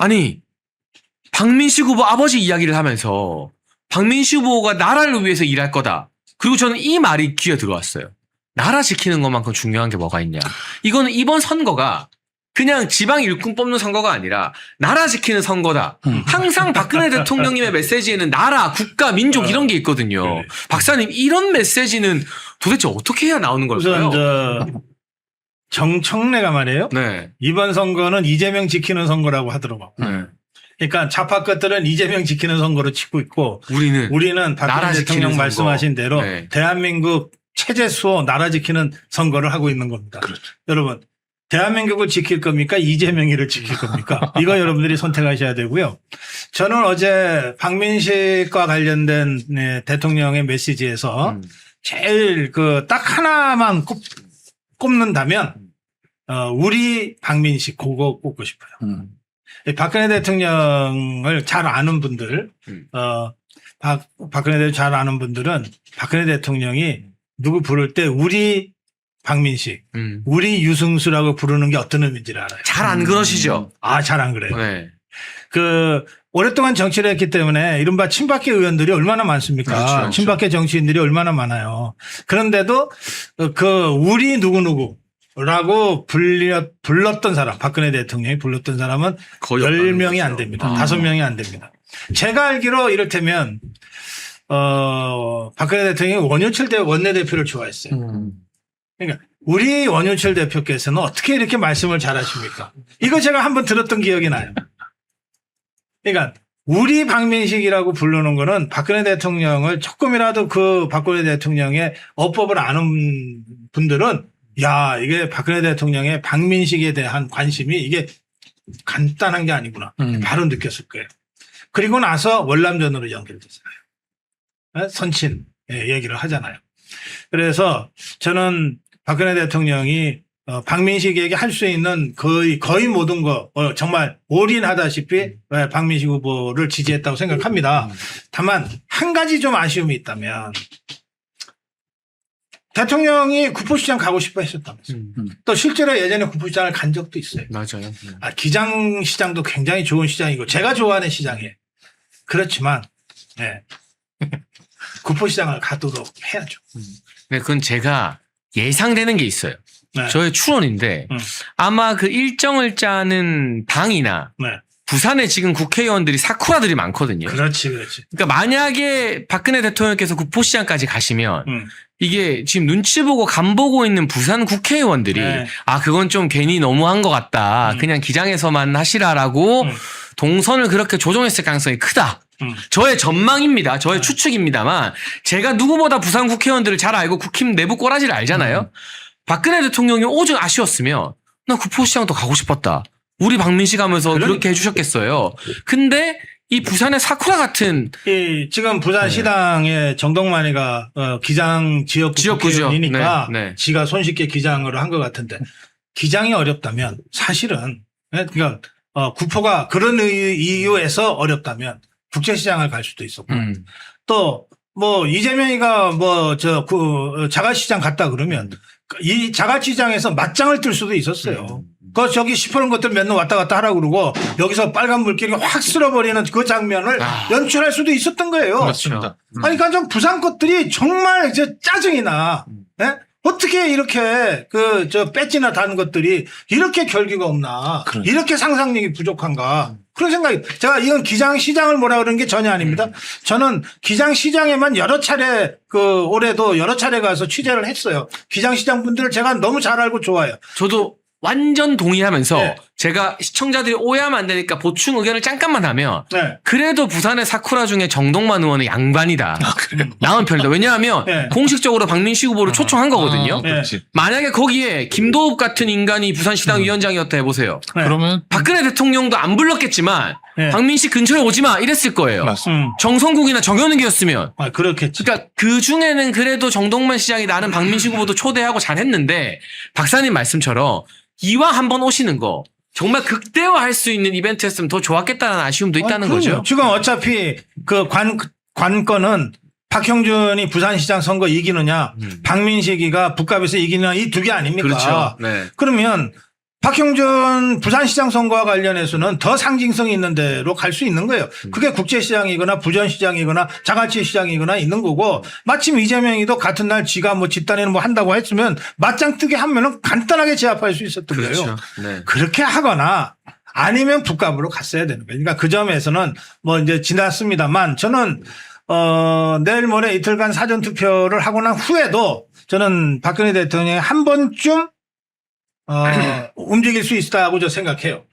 아니 박민식 후보 아버지 이야기를 하면서 박민식 후보가 나라를 위해서 일할 거다. 그리고 저는 이 말이 귀에 들어왔어요. 나라 지키는 것만큼 중요한 게 뭐가 있냐. 이거는 이번 선거가 그냥 지방 일꾼 뽑는 선거가 아니라 나라 지키는 선거다. 항상 박근혜 대통령님의 메시지에는 나라, 국가, 민족 이런 게 있거든요. 네. 박사님 이런 메시지는 도대체 어떻게 해야 나오는 걸까요? 우선 정청래가 말이에요. 네. 이번 선거는 이재명 지키는 선거라고 하더라고요. 네. 그러니까 좌파 것들은 이재명 지키는 선거로 치고 있고 우리는 나라 박근혜 지키는 대통령 선거. 말씀하신 대로 네. 대한민국 체제 수호 나라 지키는 선거를 하고 있는 겁니다. 그렇죠. 여러분 대한민국을 지킬 겁니까? 이재명이를 지킬 겁니까? 이거 여러분들이 선택하셔야 되고요. 저는 어제 박민식과 관련된 대통령의 메시지에서 제일 딱 하나만 꼽는다면 우리 박민식 그거 꼽고 싶어요. 박근혜 대통령을 잘 아는 분들, 박근혜 대통령 잘 아는 분들은 박근혜 대통령이 누구 부를 때 우리 박민식, 우리 유승수라고 부르는 게 어떤 의미인지를 알아요. 잘 안 그러시죠? 잘 안 그래요. 네. 오랫동안 정치를 했기 때문에 이른바 친박계 의원들이 얼마나 많습니까? 그렇죠. 친박계 정치인들이 얼마나 많아요. 그런데도 우리 누구누구라고 불렀던 사람, 박근혜 대통령이 불렀던 사람은 거의 10명이 안 됩니다. 5명이 안 됩니다. 제가 알기로 이를테면, 박근혜 대통령이 원효철 원내대표를 좋아했어요. 그러니까 우리 원효철 대표께서는 어떻게 이렇게 말씀을 잘하십니까? 이거 제가 한번 들었던 기억이 나요. 그러니까 우리 박민식이라고 부르는 거는 박근혜 대통령을 조금이라도 박근혜 대통령의 어법을 아는 분들은 야, 이게 박근혜 대통령의 박민식에 대한 관심이 이게 간단한 게 아니구나. 바로 느꼈을 거예요. 그리고 나서 월남전으로 연결됐어요. 선친 얘기를 하잖아요. 그래서 저는 박근혜 대통령이 박민식에게 할 수 있는 거의 모든 거 정말 올인하다시피 박민식 후보를 지지했다고 생각합니다. 다만 한 가지 좀 아쉬움이 있다면 대통령이 구포시장 가고 싶어 했었다면서요. 또 실제로 예전에 구포시장을 간 적도 있어요. 맞아요. 기장시장도 굉장히 좋은 시장이고 제가 좋아하는 시장이에요. 그렇지만 구포시장을 가도록 해야죠. 네, 그건 제가 예상되는 게 있어요. 네. 저의 추론인데 아마 그 일정을 짜는 당이나 네. 부산에 지금 국회의원들이 사쿠라들이 많거든요. 그렇지. 그러니까 만약에 박근혜 대통령께서 구포시장까지 가시면 이게 지금 눈치 보고 간 보고 있는 부산 국회의원들이 네. 그건 좀 괜히 너무한 것 같다. 그냥 기장에서만 하시라라고 동선을 그렇게 조정했을 가능성이 크다. 저의 전망입니다. 저의 추측입니다만 제가 누구보다 부산 국회의원들을 잘 알고 국힘 내부 꼬라지를 알잖아요. 박근혜 대통령이 오죽 아쉬웠으면 나 구포시장도 가고 싶었다. 우리 박민식 하면서 그렇게 해주셨겠어요. 근데 이 부산의 사쿠라 같은 지금 부산시당에 정동만이가 기장 지역구 국회의원이니까 지가 손쉽게 기장으로 한 것 같은데 기장이 어렵다면 사실은 그러니까 구포가 그런 이유에서 어렵다면 국제시장을 갈 수도 있었고 또 이재명이가 자갈시장 갔다 그러면 이 자갈시장에서 맞짱을 뜰 수도 있었어요. 저기 시퍼런 것들 맨날 왔다 갔다 하라고 그러고 여기서 빨간 물길이 확 쓸어버리는 그 장면을 연출할 수도 있었던 거예요. 그렇습니다. 그러니까 좀 부산 것들이 정말 짜증이 나. 어떻게 이렇게 배지나 다는 것들이 이렇게 결기가 없나. 이렇게 상상력이 부족한가. 그런 생각이. 제가 이건 기장시장을 뭐라 그러는 게 전혀 아닙니다. 저는 기장시장에만 여러 차례 올해도 여러 차례 가서 취재를 했어요. 기장시장 분들을 제가 너무 잘 알고 좋아해요. 저도 완전 동의하면서 제가 시청자들이 오해하면 안 되니까 보충 의견을 잠깐만 하면 그래도 부산의 사쿠라 중에 정동만 의원은 양반이다. 나은 편이다. 왜냐하면 공식적으로 박민식 후보를 초청한 거거든요. 만약에 거기에 김도읍 같은 인간이 부산시당 위원장이었다 해보세요. 그러면 박근혜 대통령도 안 불렀겠지만 박민식 근처에 오지 마 이랬을 거예요. 정성국이나 정현욱이었으면. 그렇겠지. 그러니까 그 중에는 그래도 정동만 시장이 나는 박민식 후보도 초대하고 잘했는데 박사님 말씀처럼 이왕 한번 오시는 거 정말 극대화할 수 있는 이벤트였으면 더 좋았겠다는 아쉬움도 있다는 거죠. 지금 어차피 관건은 박형준이 부산시장 선거 이기느냐 박민식이가 북갑에서 이기느냐 이 두 개 아닙니까? 그렇죠. 네. 그러면 박형준 부산시장 선거와 관련해서는 더 상징성이 있는 데로 갈 수 있는 거예요. 그게 국제시장이거나 부전시장이거나 자갈치시장이거나 있는 거고 마침 이재명이도 같은 날 지가 뭐 집단에는 뭐 한다고 했으면 맞짱 뜨게 하면은 간단하게 제압할 수 있었던 그렇죠. 거예요. 네. 그렇게 하거나 아니면 북값으로 갔어야 되는 거예요. 그러니까 그 점에서는 뭐 이제 지났습니다만 저는 내일 모레 이틀간 사전투표를 하고 난 후에도 저는 박근혜 대통령이 한 번쯤 움직일 수 있다고 저 생각해요.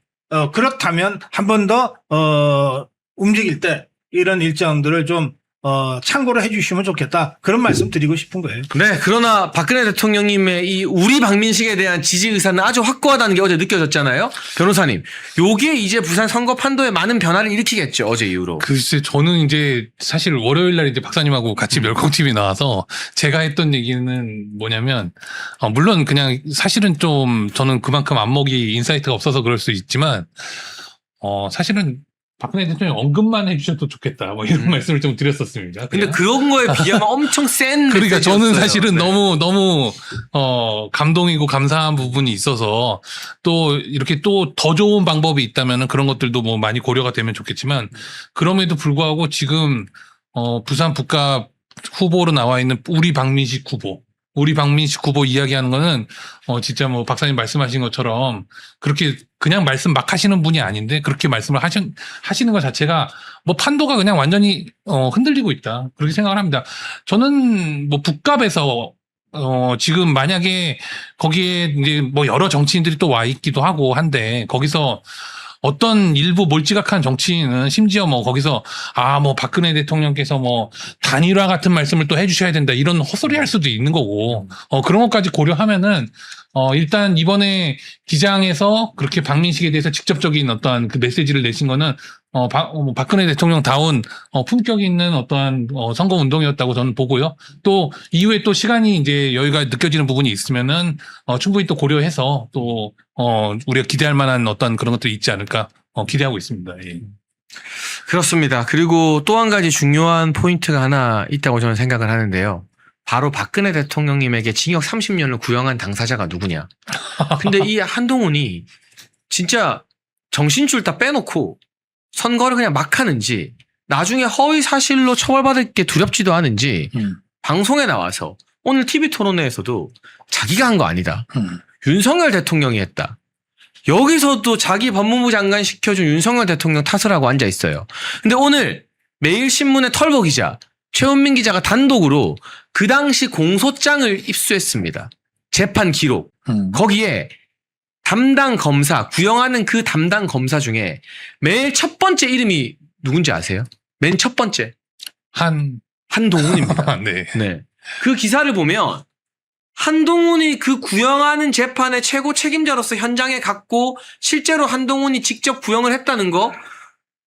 그렇다면 한 번 더 움직일 때 이런 일정들을 좀 참고를 해 주시면 좋겠다. 그런 말씀 드리고 싶은 거예요. 네, 그러나 박근혜 대통령님의 이 우리 박민식에 대한 지지 의사는 아주 확고하다는 게 어제 느껴졌잖아요. 변호사님, 요게 이제 부산 선거 판도에 많은 변화를 일으키겠죠. 어제 이후로. 글쎄, 저는 이제 사실 월요일 날 이제 박사님하고 같이 멸콩TV 나와서 제가 했던 얘기는 뭐냐면, 물론 그냥 사실은 좀 저는 그만큼 안목이 인사이트가 없어서 그럴 수 있지만, 사실은 박근혜 대통령 언급만 해주셔도 좋겠다. 뭐 이런 말씀을 좀 드렸었습니다. 근데 그냥. 그런 거에 비하면 엄청 센 그러니까 저는 메시지였어요. 사실은 네. 너무 감동이고 감사한 부분이 있어서 또 이렇게 또 더 좋은 방법이 있다면은 그런 것들도 뭐 많이 고려가 되면 좋겠지만 그럼에도 불구하고 지금 부산 북갑 후보로 나와 있는 우리 박민식 후보 이야기하는 거는 진짜 뭐 박사님 말씀하신 것처럼 그렇게 그냥 말씀 막 하시는 분이 아닌데 그렇게 말씀을 하시는 것 자체가 뭐 판도가 그냥 완전히 흔들리고 있다. 그렇게 생각을 합니다. 저는 뭐 북갑에서 지금 만약에 거기에 이제 뭐 여러 정치인들이 또 와 있기도 하고 한데 거기서 어떤 일부 몰지각한 정치인은 심지어 뭐 거기서 뭐 박근혜 대통령께서 뭐 단일화 같은 말씀을 또 해주셔야 된다 이런 헛소리 할 수도 있는 거고 그런 것까지 고려하면은 일단 이번에 기장에서 그렇게 박민식에 대해서 직접적인 어떠한 그 메시지를 내신 거는 박근혜 대통령다운 품격 있는 어떠한 선거 운동이었다고 저는 보고요. 또 이후에 또 시간이 이제 여유가 느껴지는 부분이 있으면은 충분히 또 고려해서 또 우리가 기대할 만한 어떤 그런 것들이 있지 않을까 기대하고 있습니다. 예. 그렇습니다. 그리고 또 한 가지 중요한 포인트가 하나 있다고 저는 생각을 하는데요. 바로 박근혜 대통령님에게 징역 30년을 구형한 당사자가 누구냐. 근데 이 한동훈이 진짜 정신줄 다 빼놓고 선거를 그냥 막 하는지 나중에 허위 사실로 처벌받을 게 두렵지도 않은지 방송에 나와서 오늘 TV 토론회에서도 자기가 한 거 아니다. 윤석열 대통령이 했다. 여기서도 자기 법무부 장관 시켜준 윤석열 대통령 탓을 하고 앉아 있어요. 근데 오늘 매일신문의 털보 기자 최은민 기자가 단독으로 그 당시 공소장을 입수했습니다. 재판 기록. 거기에 담당 검사, 구형하는 그 담당 검사 중에 매일 첫 번째 이름이 누군지 아세요? 맨 첫 번째. 한동훈입니다. 네. 네. 그 기사를 보면 한동훈이 그 구형하는 재판의 최고 책임자로서 현장에 갔고 실제로 한동훈이 직접 구형을 했다는 거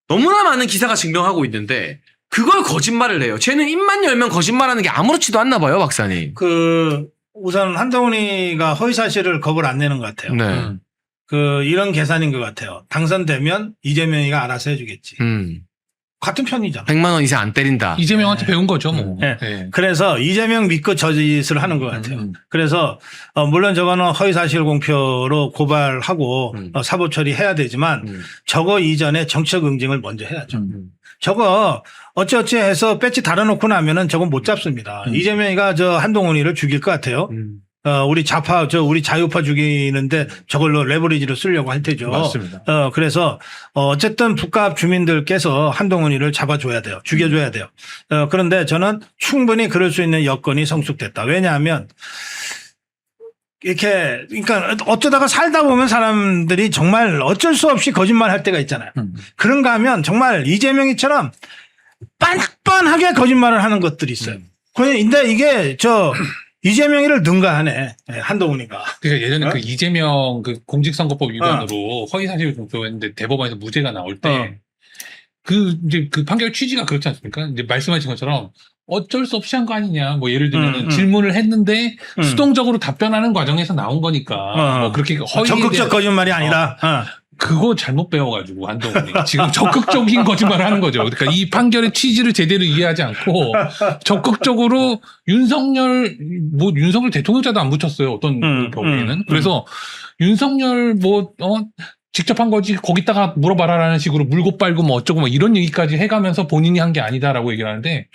너무나 많은 기사가 증명하고 있는데 그걸 거짓말을 해요. 쟤는 입만 열면 거짓말하는 게 아무렇지도 않나 봐요, 박사님. 우선 한동훈이가 허위 사실을 겁을 안 내는 것 같아요. 네. 이런 계산인 것 같아요. 당선되면 이재명이가 알아서 해주겠지. 같은 편이잖아. 100만 원 이상 안 때린다. 이재명한테 배운 거죠, 뭐. 네. 네. 그래서 이재명 믿고 저 짓을 하는 것 같아요. 그래서 물론 저거는 허위사실 공표로 고발하고 사보 처리해야 되지만 저거 이전에 정책 응징을 먼저 해야죠. 저거 어찌어찌 해서 배지 달아놓고 나면은 저건 못 잡습니다. 이재명이가 저 한동훈이를 죽일 것 같아요. 우리 우리 자유파 죽이는데 저걸로 레버리지로 쓰려고 할 테죠. 맞습니다. 그래서 어쨌든 북갑 주민들께서 한동훈이를 잡아줘야 돼요. 죽여줘야 돼요. 그런데 저는 충분히 그럴 수 있는 여건이 성숙됐다. 왜냐하면 그러니까 어쩌다가 살다 보면 사람들이 정말 어쩔 수 없이 거짓말 할 때가 있잖아요. 그런가 하면 정말 이재명이처럼 빤뻔하게 거짓말을 하는 것들이 있어요. 근데 이게 이재명이를 능가하네, 한동훈이가. 그러니까 예전에 그 이재명 그 공직선거법 위반으로 허위사실 공표했는데 대법원에서 무죄가 나올 때 이제 그 판결 취지가 그렇지 않습니까? 이제 말씀하신 것처럼 어쩔 수 없이 한 거 아니냐. 뭐 예를 들면 질문을 했는데 수동적으로 답변하는 과정에서 나온 거니까 뭐 그렇게 허위에 적극적 대한 거짓말이 아니라. 그거 잘못 배워가지고 한동훈이 지금 적극적인 거짓말을 하는 거죠. 그러니까 이 판결의 취지를 제대로 이해하지 않고 적극적으로 윤석열 대통령자도 안 붙였어요. 어떤 경우에는. 그래서 윤석열 직접 한 거지 거기다가 물어봐라라는 식으로 물고 빨고 뭐 어쩌고 뭐 이런 얘기까지 해가면서 본인이 한 게 아니다라고 얘기를 하는데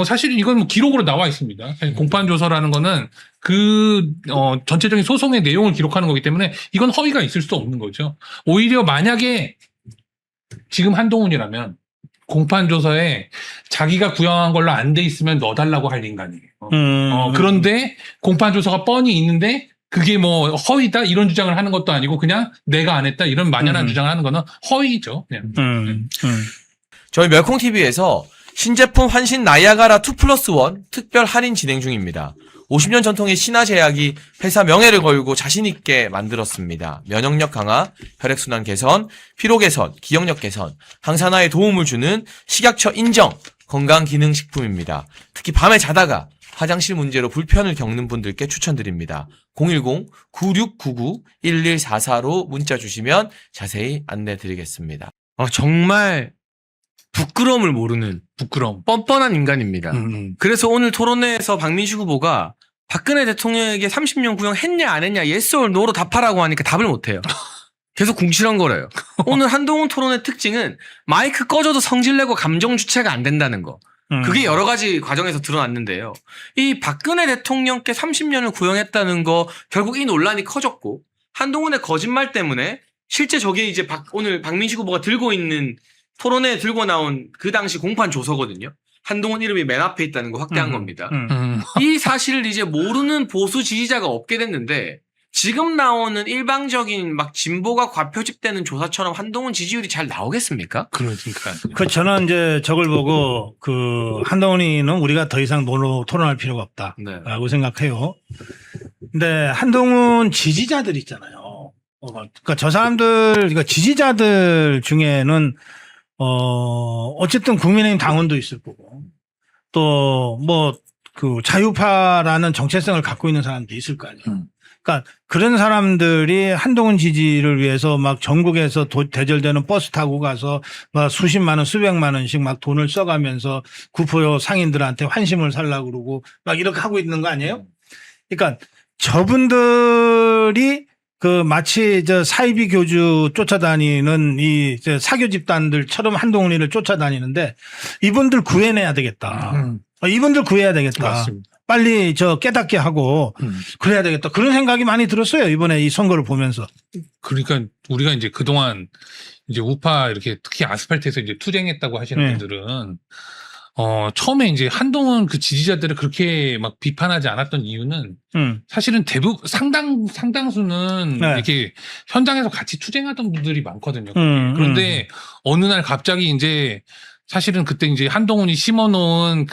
사실 이건 뭐 기록으로 나와 있습니다. 공판조서라는 거는 전체적인 소송의 내용을 기록하는 거기 때문에 이건 허위가 있을 수 없는 거죠. 오히려 만약에 지금 한동훈이라면 공판조서에 자기가 구형한 걸로 안 돼 있으면 넣어달라고 할 인간이에요. 그런데 공판조서가 뻔히 있는데 그게 뭐 허위다 이런 주장을 하는 것도 아니고 그냥 내가 안 했다 이런 만연한 주장을 하는 거는 허위죠. 그냥. 저희 멸콩TV에서 신제품 환신 나이아가라 2+1 특별 할인 진행 중입니다. 50년 전통의 신화 제약이 회사 명예를 걸고 자신있게 만들었습니다. 면역력 강화, 혈액순환 개선, 피로 개선, 기억력 개선, 항산화에 도움을 주는 식약처 인정 건강기능식품입니다. 특히 밤에 자다가 화장실 문제로 불편을 겪는 분들께 추천드립니다. 010-9699-1144로 문자 주시면 자세히 안내 드리겠습니다. 정말 부끄러움을 모르는 부끄러움. 뻔뻔한 인간입니다. 그래서 오늘 토론회에서 박민식 후보가 박근혜 대통령에게 30년 구형 했냐 안 했냐 yes or no로 답하라고 하니까 답을 못해요. 계속 궁시렁거려요. 오늘 한동훈 토론의 특징은 마이크 꺼져도 성질내고 감정 주체가 안 된다는 거. 그게 여러 가지 과정에서 드러났는데요. 이 박근혜 대통령께 30년을 구형했다는 거 결국 이 논란이 커졌고 한동훈의 거짓말 때문에 실제 저게 이제 오늘 박민식 후보가 들고 있는 토론회에 들고 나온 그 당시 공판 조서거든요. 한동훈 이름이 맨 앞에 있다는 거 확대한 겁니다. 이 사실을 이제 모르는 보수 지지자가 없게 됐는데 지금 나오는 일방적인 막 진보가 과표집되는 조사처럼 한동훈 지지율이 잘 나오겠습니까? 그러니까. 저는 이제 저걸 보고 한동훈이는 우리가 더 이상 토론할 필요가 없다라고 생각해요. 근데 한동훈 지지자들 있잖아요. 그러니까 저 사람들, 그러니까 지지자들 중에는 어쨌든 국민의힘 당원도 있을 거고 또 자유파라는 정체성을 갖고 있는 사람도 있을 거 아니에요. 그러니까 그런 사람들이 한동훈 지지를 위해서 막 전국에서 대절되는 버스 타고 가서 막 수십만 원, 수백만 원씩 막 돈을 써가면서 구포 상인들한테 환심을 살라고 그러고 막 이렇게 하고 있는 거 아니에요? 그러니까 저분들이 마치 사이비 교주 쫓아다니는 이 사교 집단들처럼 한동훈이를 쫓아다니는데 이분들 구해내야 되겠다. 이분들 구해야 되겠다. 맞습니다. 빨리 깨닫게 하고 그래야 되겠다. 그런 생각이 많이 들었어요. 이번에 이 선거를 보면서. 그러니까 우리가 이제 그동안 이제 우파 이렇게 특히 아스팔트에서 이제 투쟁했다고 하시는 분들은 처음에 이제 한동훈 그 지지자들을 그렇게 막 비판하지 않았던 이유는 사실은 대부분 상당수는 이렇게 현장에서 같이 투쟁하던 분들이 많거든요. 그런데 어느 날 갑자기 이제 사실은 그때 이제 한동훈이 심어놓은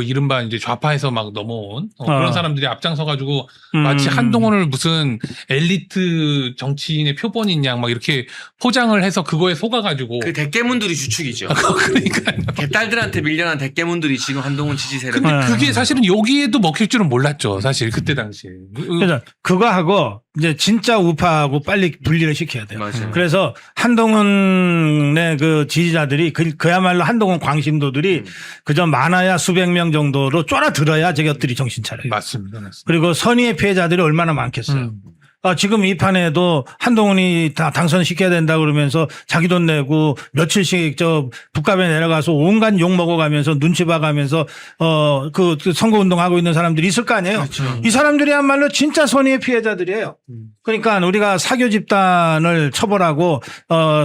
이른바 이제 좌파에서 막 넘어온 그런 사람들이 앞장서가지고 마치 한동훈을 무슨 엘리트 정치인의 표본인 양 막 이렇게 포장을 해서 그거에 속아가지고 그 대깨문들이 주축이죠. 그러니까 개딸들한테 밀려난 대깨문들이 지금 한동훈 지지 세력. 근데 그게 사실은 여기에도 먹힐 줄은 몰랐죠. 사실 그때 당시에. 그래서 그거하고 이제 진짜 우파하고 빨리 분리를 시켜야 돼요. 맞아요. 그래서 한동훈의 그 지지자들이 그야말로 한동훈 광신도들이 그저 많아야 수백 명 정도로 쫄아들어야 저것들이 정신 차려요. 맞습니다. 그리고 선의의 피해자들이 얼마나 많겠어요. 지금 이 판에도 한동훈이 다 당선시켜야 된다 그러면서 자기 돈 내고 며칠씩 북갑에 내려가서 온갖 욕 먹어가면서 눈치 봐가면서 그 선거운동하고 있는 사람들이 있을 거 아니에요. 그렇죠. 이 사람들이야말로 진짜 선의의 피해자들이에요. 그러니까 우리가 사교 집단을 처벌하고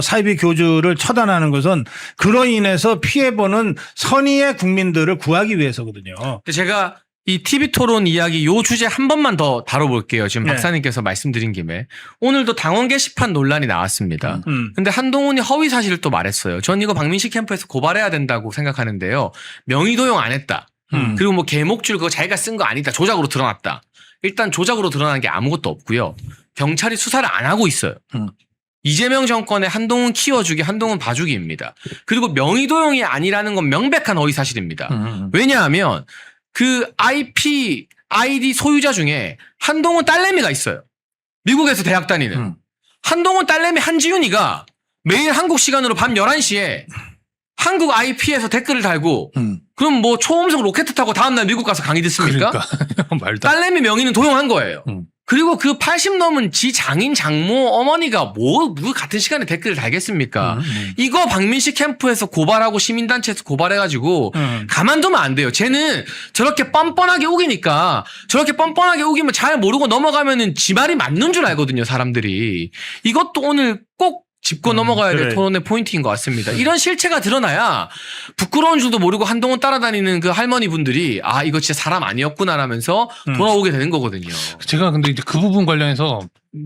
사이비 교주를 처단하는 것은 그로 인해서 피해보는 선의의 국민들을 구하기 위해서거든요. 근데 제가 이 TV 토론 이야기 요 주제 한 번만 더 다뤄볼게요. 지금 네. 박사님께서 말씀드린 김에. 오늘도 당원 게시판 논란이 나왔습니다. 근데 한동훈이 허위 사실을 또 말했어요. 전 이거 박민식 캠프에서 고발해야 된다고 생각하는데요. 명의 도용 안 했다. 그리고 뭐 개목줄 그거 자기가 쓴 거 아니다. 조작으로 드러났다. 일단 조작으로 드러난 게 아무것도 없고요. 경찰이 수사를 안 하고 있어요. 이재명 정권의 한동훈 키워주기, 한동훈 봐주기입니다. 그리고 명의 도용이 아니라는 건 명백한 허위 사실입니다. 왜냐하면 그 아이디 소유자 중에 한동훈 딸내미가 있어요. 미국에서 대학 다니는. 한동훈 딸내미 한지윤이가 매일 한국 시간으로 밤 11시에 한국 IP에서 댓글을 달고 그럼 뭐 초음속 로켓 타고 다음날 미국 가서 강의 듣습니까? 그러니까 말도 딸내미 명의는 도용한 거예요. 음. 그리고 그 80 넘은 지 장인 장모 어머니가 뭐 같은 시간에 댓글을 달겠습니까? 이거 박민식 캠프에서 고발하고 시민단체에서 고발해가지고 가만두면 안 돼요. 쟤는 저렇게 뻔뻔하게 우기니까 저렇게 뻔뻔하게 우기면 잘 모르고 넘어가면은 지 말이 맞는 줄 알거든요, 사람들이. 이것도 오늘 꼭 짚고 넘어가야 될 그래. 토론의 포인트인 것 같습니다. 이런 실체가 드러나야 부끄러운 줄도 모르고 한동훈 따라다니는 그 할머니 분들이 아 이거 진짜 사람 아니었구나라면서 돌아오게 되는 거거든요. 제가 근데 이제 그 부분 관련해서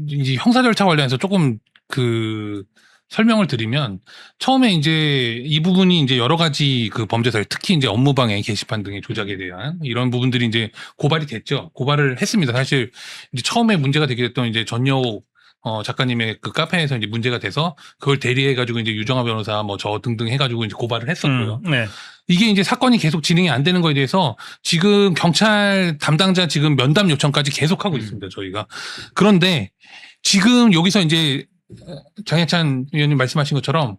이제 형사 절차 관련해서 조금 그 설명을 드리면 처음에 이제 이 부분이 이제 여러 가지 그 범죄사를 특히 이제 업무방해 게시판 등의 조작에 대한 이런 부분들이 이제 고발이 됐죠. 고발을 했습니다. 사실 이제 처음에 문제가 되게 됐던 이제 전여옥 작가님의 그 카페에서 이제 문제가 돼서 그걸 대리해가지고 이제 유정아 변호사 뭐 저 등등 해가지고 이제 고발을 했었고요. 네. 이게 이제 사건이 계속 진행이 안 되는 거에 대해서 지금 경찰 담당자 지금 면담 요청까지 계속하고 있습니다. 저희가. 그런데 지금 여기서 이제 장혜찬 의원님 말씀하신 것처럼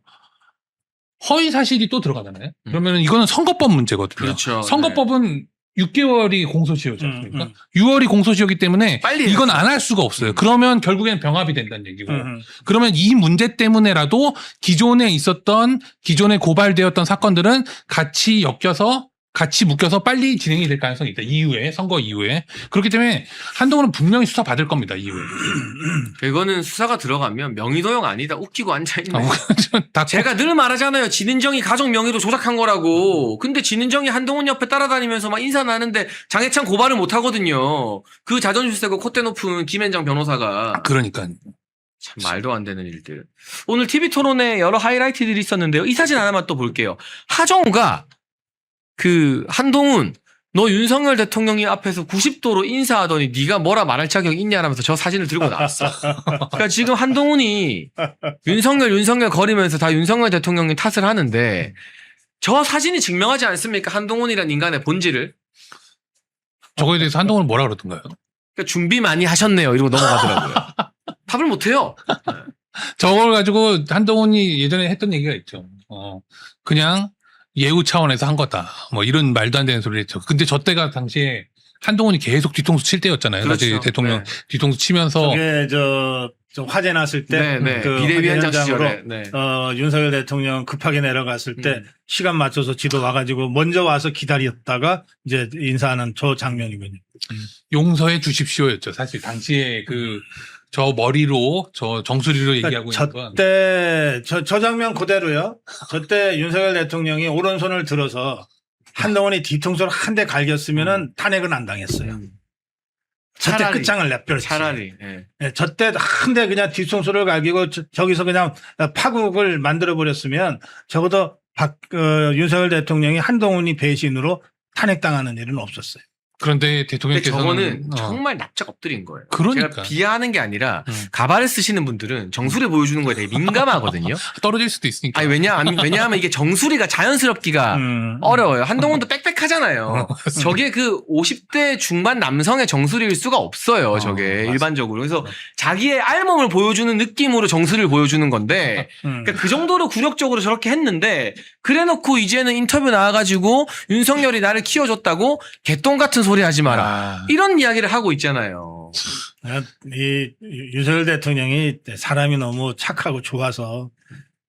허위 사실이 또 들어가잖아요. 그러면 이거는 선거법 문제거든요. 그렇죠. 선거법은 6개월이 공소시효지 않습니까? 6월이 공소시효이기 때문에 빨리 이건 안 할 수가 없어요. 그러면 결국엔 병합이 된다는 얘기고. 음. 그러면 이 문제 때문에라도 기존에 있었던 기존에 고발되었던 사건들은 같이 엮여서 같이 묶여서 빨리 진행이 될 가능성이 있다. 이후에 선거 이후에. 그렇기 때문에 한동훈은 분명히 수사 받을 겁니다. 이후에. 이거는 수사가 들어가면 명의도용 아니다. 웃기고 앉아있네. 다 제가 늘 말하잖아요. 진은정이 가족 명의로 조작한 거라고. 근데 진은정이 한동훈 옆에 따라다니면서 막 인사 나는데 장해찬 고발을 못 하거든요. 그 자존심 세고 콧대 높은 김앤장 변호사가. 그러니까. 참 말도 안 되는 일들. 오늘 TV 토론에 여러 하이라이트들이 있었는데요. 이 사진 하나만 또 볼게요. 하정우가 그 한동훈 너 윤석열 대통령이 앞에서 90도로 인사하더니 네가 뭐라 말할 자격 있냐라면서 저 사진을 들고 나왔어. 그러니까 지금 한동훈이 윤석열 거리면서 다 윤석열 대통령이 탓을 하는데 저 사진이 증명하지 않습니까? 한동훈이란 인간의 본질을. 저거에 대해서 한동훈은 뭐라 그러던가요? 그러니까 준비 많이 하셨네요. 이러고 넘어가더라고요. 답을 못해요. 저걸 가지고 한동훈이 예전에 했던 얘기가 있죠. 그냥 예우 차원에서 한 거다. 뭐 이런 말도 안 되는 소리를 했죠. 근데 저 때가 당시에 한동훈이 계속 뒤통수 칠 때였잖아요. 그렇죠. 사실 대통령 네. 뒤통수 치면서 저게 좀 화재 났을 때 네. 그 비대위원장 화재 시절에. 네. 윤석열 대통령 급하게 내려갔을 때 시간 맞춰서 지도 와가지고 먼저 와서 기다렸다가 이제 인사하는 저 장면이군요. 용서해 주십시오였죠. 사실 당시에 저 머리로 저 정수리로 얘기하고 있는 건 저때 저 장면 그대로요. 저때 윤석열 대통령이 오른손을 들어서 한동훈이 뒤통수를 한 대 갈겼으면은 탄핵은 안 당했어요. 저때 차라리, 끝장을 냈죠. 차라리. 네. 네, 저때 한 대 그냥 뒤통수를 갈기고 저기서 그냥 파국을 만들어 버렸으면 적어도 윤석열 대통령이 한동훈이 배신으로 탄핵당하는 일은 없었어요. 그런데 근데 대통령께서는 저거는 정말 납작 엎드린 거예요. 그러니까. 제가 비하하는 게 아니라 가발을 쓰시는 분들은 정수리 보여주는 거에 되게 민감하거든요. 떨어질 수도 있으니까. 아니 왜냐하면 이게 정수리가 자연스럽기가 어려워요. 한동훈도 빽빽하잖아요. 저게 그 50대 중반 남성의 정수리일 수가 없어요. 저게 맞습니다. 일반적으로. 그래서 자기의 알몸을 보여주는 느낌으로 정수리를 보여주는 건데 그러니까 그 정도로 굴욕적으로 저렇게 했는데 그래놓고 이제는 인터뷰 나와가지고 윤석열이 나를 키워줬다고 개똥 같은 소리 하지 마라. 이런 이야기를 하고 있잖아요. 이 윤석열 대통령이 사람이 너무 착하고 좋아서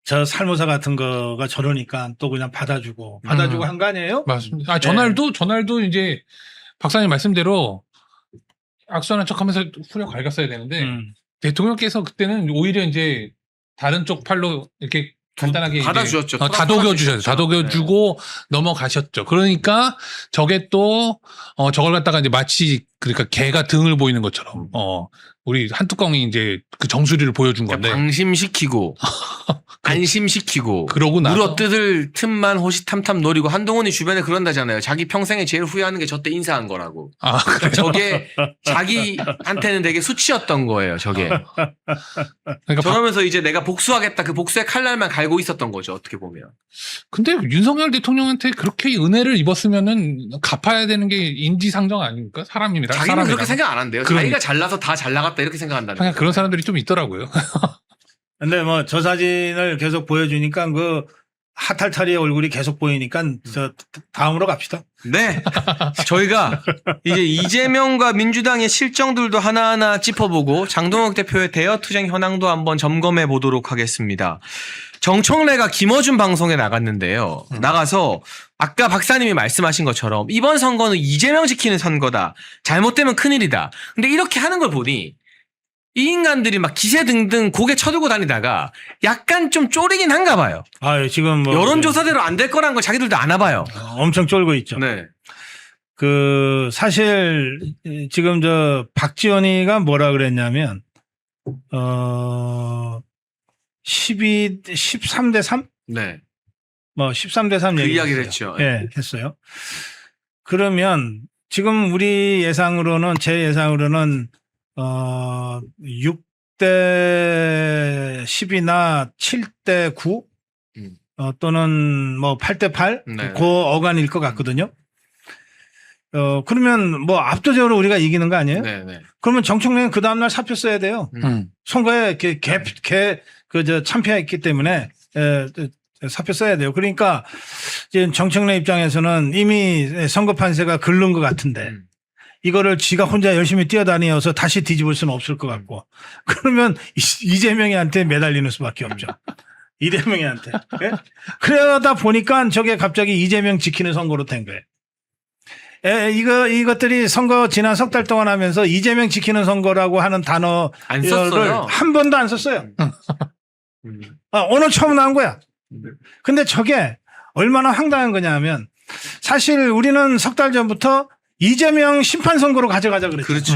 저 살모사 같은 거가 저러니까 또 그냥 받아주고 한 거 아니에요? 맞습니다. 전날도 이제 박사님 말씀대로 악수하는 척하면서 후려 갈겼어야 되는데 대통령께서 그때는 오히려 이제 다른 쪽 팔로 이렇게 간단하게 받아주셨죠. 다독여주셨죠. 다독여주고 넘어가셨죠. 그러니까 저게 또 저걸 갖다가 이제 마치 그러니까 개가 등을 보이는 것처럼 우리 한뚜껑이 이제 그 정수리를 보여준 건데 방심시키고 안심시키고 그러고 나서 물어뜯을 틈만 호시탐탐 노리고 한동훈이 주변에 그런다잖아요. 자기 평생에 제일 후회하는 게 저때 인사한 거라고. 저게 자기한테는 되게 수치였던 거예요. 저게. 그러니까 저러면서 이제 내가 복수하겠다. 그 복수의 칼날만 갈고 있었던 거죠. 어떻게 보면. 근데 윤석열 대통령한테 그렇게 은혜를 입었으면은 갚아야 되는 게 인지상정 아닙니까? 사람입니다. 자기는 그렇게 생각 안 한대요. 그러니까. 자기가 잘나서 다 잘 나갔다 이렇게 생각한다는 그냥 거예요. 그런 사람들이 좀 있더라고요. 근데 뭐 저 사진을 계속 보여주니까 그 하탈탈이의 얼굴이 계속 보이니까 저 다음으로 갑시다. 네. 저희가 이제 이재명과 민주당의 실정들도 하나하나 짚어보고 장동혁 대표의 대여 투쟁 현황도 한번 점검해 보도록 하겠습니다. 정청래가 김어준 방송에 나갔는데요. 나가서 아까 박사님이 말씀하신 것처럼 이번 선거는 이재명 지키는 선거다. 잘못되면 큰일이다. 근데 이렇게 하는 걸 보니 이 인간들이 막 기세 등등 고개 쳐들고 다니다가 약간 좀 쪼리긴 한가 봐요. 아, 지금 뭐 여론조사대로 안 될 거란 걸 자기들도 아나 봐요. 엄청 쫄고 있죠. 네. 그 사실 지금 저 박지원이가 뭐라 그랬냐면 13대 3? 네. 뭐 13대 3 그 얘기 이야기를 했죠. 예, 했어요. 그러면 지금 우리 예상으로는 제 예상으로는 6대 10이나 7대 9 또는 뭐 8대 8 네. 그 어간일 것 같거든요. 그러면 뭐 압도적으로 우리가 이기는 거 아니에요? 네, 네. 그러면 정청래는 그 다음날 사표 써야 돼요. 선거에 참패했기 때문에 사표 써야 돼요. 그러니까 지금 정청래 입장에서는 이미 선거 판세가 글른 것 같은데 이거를 지가 혼자 열심히 뛰어다니어서 다시 뒤집을 수는 없을 것 같고 그러면 이재명이한테 매달리는 수밖에 없죠. 이재명이한테. 예? 그러다 보니까 저게 갑자기 이재명 지키는 선거로 된 거예요. 이것들이 선거 지난 석 달 동안 하면서 이재명 지키는 선거라고 하는 단어를 안 썼어요. 한 번도 안 썼어요. 오늘 처음 나온 거야. 근데 저게 얼마나 황당한 거냐 하면 사실 우리는 석 달 전부터 이재명 심판 선거로 가져가자 그랬죠. 그렇죠.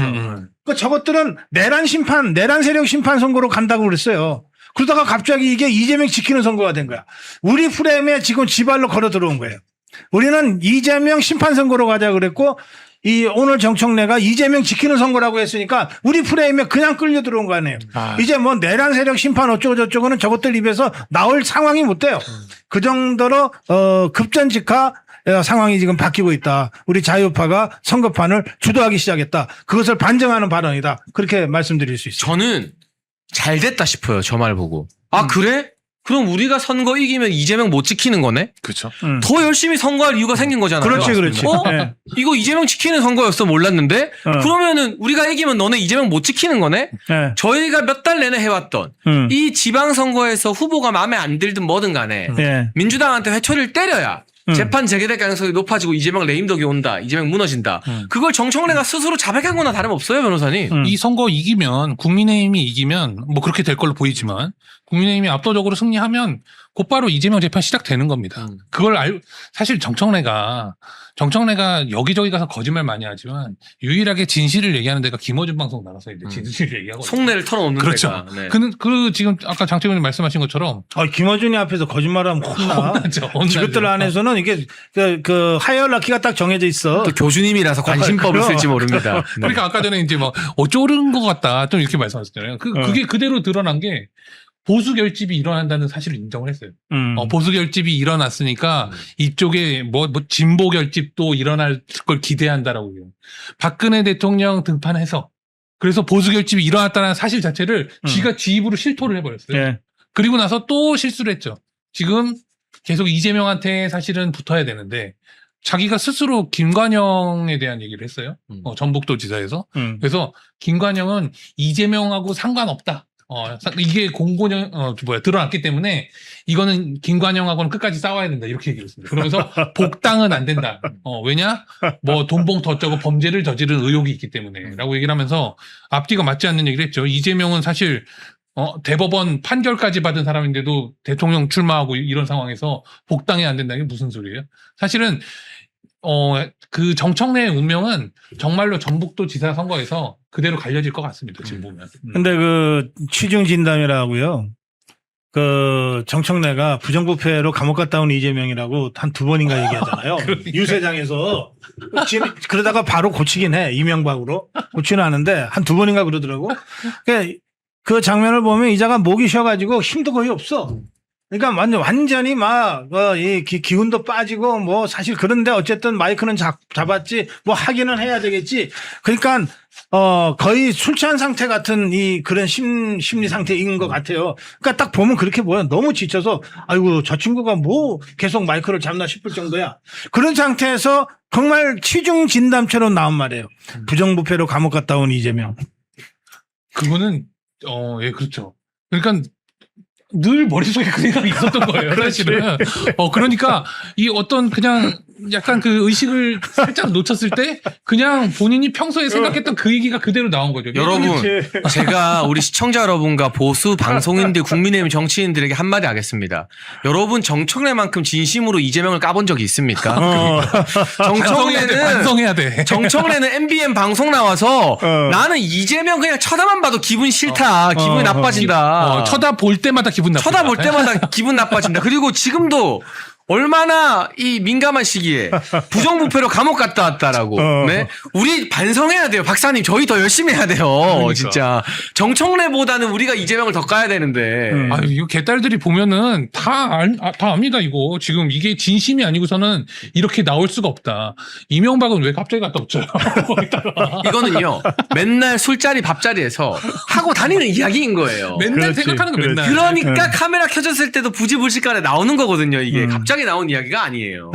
그 저것들은 내란 세력 심판 선거로 간다고 그랬어요. 그러다가 갑자기 이게 이재명 지키는 선거가 된 거야. 우리 프레임에 지금 지발로 걸어 들어온 거예요. 우리는 이재명 심판 선거로 가자 그랬고 오늘 정청래가 이재명 지키는 선거라고 했으니까 우리 프레임에 그냥 끌려 들어온 거 아니에요. 이제 뭐 내란 세력 심판 어쩌고 저쩌고는 저것들 입에서 나올 상황이 못 돼요. 그 정도로 급전직하 상황이 지금 바뀌고 있다. 우리 자유파가 선거판을 주도하기 시작했다. 그것을 반증하는 발언이다. 그렇게 말씀드릴 수 있습니다. 저는 잘 됐다 싶어요. 저 말 보고. 아, 그래? 그럼 우리가 선거 이기면 이재명 못 지키는 거네? 그렇죠. 더 열심히 선거할 이유가 생긴 거잖아요. 그렇지. 네. 이거 이재명 지키는 선거였어 몰랐는데? 그러면은 우리가 이기면 너네 이재명 못 지키는 거네? 네. 저희가 몇 달 내내 해왔던 이 지방선거에서 후보가 마음에 안 들든 뭐든 간에 네. 민주당한테 회초리를 때려야 재판 재개될 가능성이 높아지고 이재명 레임덕이 온다. 이재명 무너진다. 그걸 정청래가 스스로 자백한 거나 다름없어요, 변호사님. 이 선거 이기면 국민의힘이 이기면 뭐 그렇게 될 걸로 보이지만 국민의힘이 압도적으로 승리하면 곧바로 이재명 재판 시작되는 겁니다. 그걸 사실 정청래가 여기저기 가서 거짓말 많이 하지만 유일하게 진실을 얘기하는 데가 김어준 방송 나가서 이제 진실을 얘기하고 속내를 털어놓는 그렇죠. 데가. 네. 그 지금 아까 장채원님 말씀하신 것처럼 김어준이 앞에서 거짓말하면 혼나. 혼나죠. 지긋들 안에서는 이게 그 하이어라키가 딱 정해져 있어. 또 교주님이라서 관심법을 그럼. 쓸지 모릅니다. 네. 그러니까 아까 전에 이제 막 쪼른 것 같다 좀 이렇게 말씀하셨잖아요. 그게 그대로 드러난 게 보수 결집이 일어난다는 사실을 인정을 했어요. 보수 결집이 일어났으니까 이쪽에 뭐 진보 결집도 일어날 걸 기대한다라고 해요. 박근혜 대통령 등판해서 그래서 보수 결집이 일어났다는 사실 자체를 쥐가 쥐 입으로 실토를 해버렸어요. 네. 그리고 나서 또 실수를 했죠. 지금 계속 이재명한테 사실은 붙어야 되는데 자기가 스스로 김관영에 대한 얘기를 했어요. 전북도 지사에서. 그래서 김관영은 이재명하고 상관없다. 이게 드러났기 때문에 이거는 김관영하고는 끝까지 싸워야 된다. 이렇게 얘기를 했습니다. 그러면서 복당은 안 된다. 왜냐? 뭐 돈봉 덧쩌고 범죄를 저지른 의혹이 있기 때문에 라고 얘기를 하면서 앞뒤가 맞지 않는 얘기를 했죠. 이재명은 사실 대법원 판결까지 받은 사람인데도 대통령 출마하고 이런 상황에서 복당이 안 된다는 게 무슨 소리예요? 사실은 그 정청래의 운명은 정말로 전북도 지사 선거에서 그대로 갈려질 것 같습니다. 지금 보면. 근데 그 취중 진담이라고요. 그 정청래가 부정부패로 감옥 갔다 온 이재명이라고 한 2번인가 얘기하잖아요. 유세장에서 그러다가 바로 고치긴 해. 이명박으로 고치는 하는데 한 2번인가 그러더라고. 그 장면을 보면 이자가 목이 쉬어가지고 힘도 거의 없어. 그러니까 완전히 막, 이 기운도 빠지고, 뭐, 사실 그런데 어쨌든 마이크는 잡았지, 뭐 하기는 해야 되겠지. 그러니까, 거의 술 취한 상태 같은 그런 심리 상태인 것 같아요. 그러니까 딱 보면 그렇게 보여. 너무 지쳐서, 아이고, 저 친구가 뭐 계속 마이크를 잡나 싶을 정도야. 그런 상태에서 정말 취중 진담처럼 나온 말이에요. 부정부패로 감옥 갔다 온 이재명. 그거는 예, 그렇죠. 그러니까 늘 머릿속에 그 생각이 있었던 거예요, 사실은. 그러니까 이 어떤 그냥 약간 그 의식을 살짝 놓쳤을 때 그냥 본인이 평소에 생각했던 그 얘기가 그대로 나온 거죠. 여러분, 제가 우리 시청자 여러분과 보수 방송인들, 국민의힘 정치인들에게 한마디 하겠습니다. 여러분 정청래만큼 진심으로 이재명을 까본 적이 있습니까? 반성해야 돼. 정청래는 MBN 방송 나와서 나는 이재명 그냥 쳐다만 봐도 기분 싫다. 기분이 나빠진다. 쳐다볼 때마다 기분 나빠. 쳐다볼 때마다 기분 나빠진다. 그리고 지금도 얼마나 이 민감한 시기에 부정부패로 감옥 갔다 왔다라고. 네? 우리 반성해야 돼요. 박사님, 저희 더 열심히 해야 돼요. 그러니까. 진짜. 정청래보다는 우리가 이재명을 더 까야 되는데. 아유, 이거 개딸들이 보면은 다 압니다, 이거. 지금 이게 진심이 아니고서는 이렇게 나올 수가 없다. 이명박은 왜 갑자기 갔다 왔죠? 이거는요, 맨날 술자리, 밥자리에서 하고 다니는 이야기인 거예요. 맨날 그렇지, 생각하는 거 그렇지. 맨날. 그러니까 카메라 켜졌을 때도 부지불식간에 나오는 거거든요. 이게 갑자기 나온 이야기가 아니에요.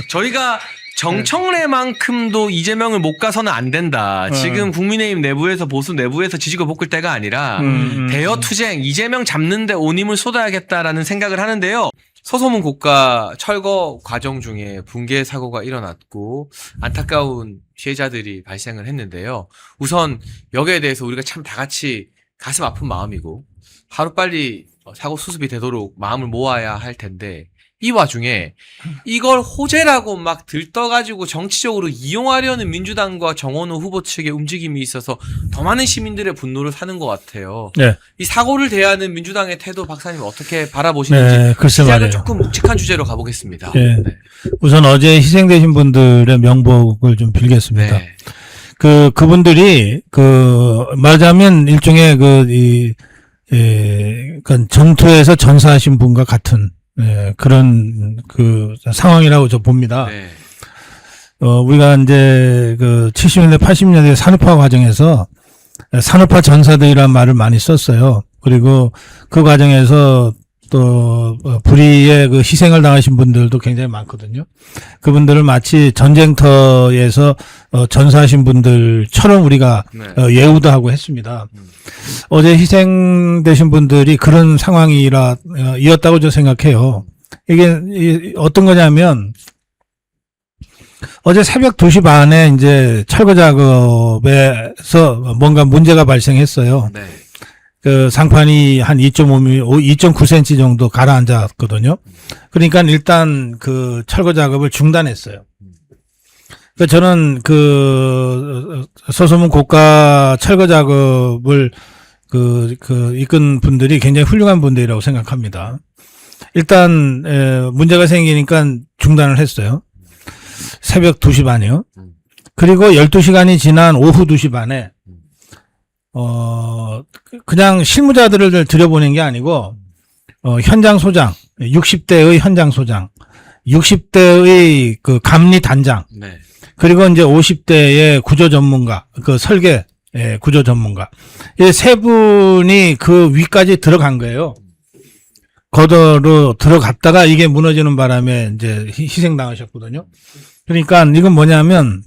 저희가 정청래만큼도 이재명을 못 가서는 안 된다. 지금 국민의힘 내부에서 보수 내부에서 지지고 볶을 때가 아니라 대여 투쟁 이재명 잡는데 온 힘을 쏟아야겠다라는 생각을 하는데요. 서소문 고가 철거 과정 중에 붕괴 사고가 일어났고 안타까운 피해자들이 발생을 했는데요. 우선 여기에 대해서 우리가 참 다 같이 가슴 아픈 마음이고 하루빨리 사고 수습이 되도록 마음을 모아야 할 텐데 이 와중에 이걸 호재라고 막 들떠가지고 정치적으로 이용하려는 민주당과 정원호 후보 측의 움직임이 있어서 더 많은 시민들의 분노를 사는 것 같아요. 네. 이 사고를 대하는 민주당의 태도 박사님 어떻게 바라보시는지 네, 글쎄 시작은 말이에요. 조금 묵직한 주제로 가보겠습니다. 네. 우선 어제 희생되신 분들의 명복을 좀 빌겠습니다. 네. 그분들이, 말하자면 일종의 그러니까 전투에서 전사하신 분과 같은, 그런 상황이라고 저 봅니다. 네. 우리가 이제 70년대, 80년대 산업화 과정에서 산업화 전사들이라는 말을 많이 썼어요. 그리고 그 과정에서 또 불의의 희생을 당하신 분들도 굉장히 많거든요. 그분들을 마치 전쟁터에서 전사하신 분들처럼 우리가 예우도 하고 했습니다. 어제 희생되신 분들이 그런 상황이었다고 저 생각해요. 이게 어떤 거냐면 어제 새벽 2시 반에 이제 철거 작업에서 뭔가 문제가 발생했어요. 네. 상판이 한 2.9cm 정도 가라앉았거든요. 그러니까 일단 철거 작업을 중단했어요. 저는 서소문 고가 철거 작업을 이끈 분들이 굉장히 훌륭한 분들이라고 생각합니다. 일단 문제가 생기니까 중단을 했어요. 새벽 2시 반이요. 그리고 12시간이 지난 오후 2시 반에 그냥 실무자들을 들여보낸 게 아니고 현장 소장, 60대의 현장 소장, 60대의 감리 단장, 네. 그리고 이제 50대의 구조 전문가, 설계 구조 전문가, 이 세 분이 그 위까지 들어간 거예요. 거더로 들어갔다가 이게 무너지는 바람에 이제 희생당하셨거든요. 그러니까 이건 뭐냐면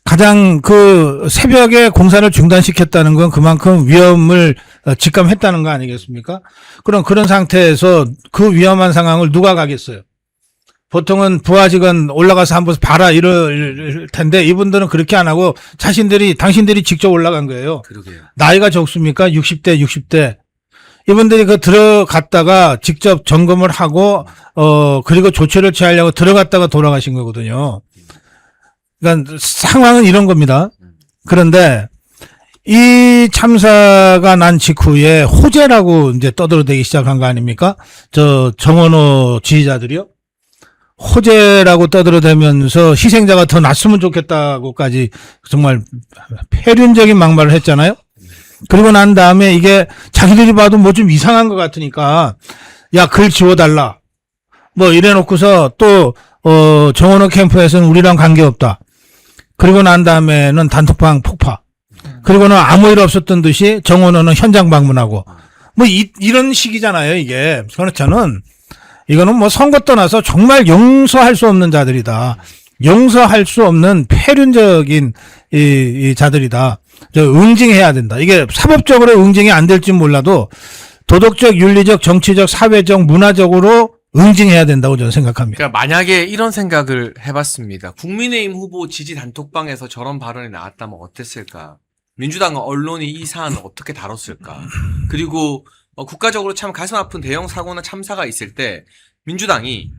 가장 새벽에 공사를 중단시켰다는 건 그만큼 위험을 직감했다는 거 아니겠습니까? 그럼 그런 상태에서 그 위험한 상황을 누가 가겠어요? 보통은 부하 직원 올라가서 한번 봐라 이럴 텐데 이분들은 그렇게 안 하고 당신들이 직접 올라간 거예요. 그러게요. 나이가 적습니까? 60대. 이분들이 들어갔다가 직접 점검을 하고, 그리고 조치를 취하려고 들어갔다가 돌아가신 거거든요. 그러니까 상황은 이런 겁니다. 그런데 이 참사가 난 직후에 호재라고 이제 떠들어대기 시작한 거 아닙니까? 정원호 지지자들이요. 호재라고 떠들어대면서 희생자가 더 났으면 좋겠다고까지 정말 폐륜적인 막말을 했잖아요. 그리고 난 다음에 이게 자기들이 봐도 뭐 좀 이상한 것 같으니까 야, 글 지워달라. 뭐 이래놓고서 또 정원호 캠프에서는 우리랑 관계없다. 그리고 난 다음에는 단톡방 폭파. 그리고는 아무 일 없었던 듯이 정원호는 현장 방문하고 뭐 이런 식이잖아요, 이게. 그래서 저는 이거는 뭐 선거 떠나서 정말 용서할 수 없는 자들이다. 용서할 수 없는 폐륜적인 이 자들이다. 응징해야 된다. 이게 사법적으로 응징이 안 될지 몰라도 도덕적, 윤리적, 정치적, 사회적, 문화적으로 응징해야 된다고 저는 생각합니다. 그러니까 만약에 이런 생각을 해봤습니다. 국민의힘 후보 지지 단톡방에서 저런 발언이 나왔다면 어땠을까? 민주당과 언론이 이 사안을 어떻게 다뤘을까? 그리고 국가적으로 참 가슴 아픈 대형 사고나 참사가 있을 때 민주당이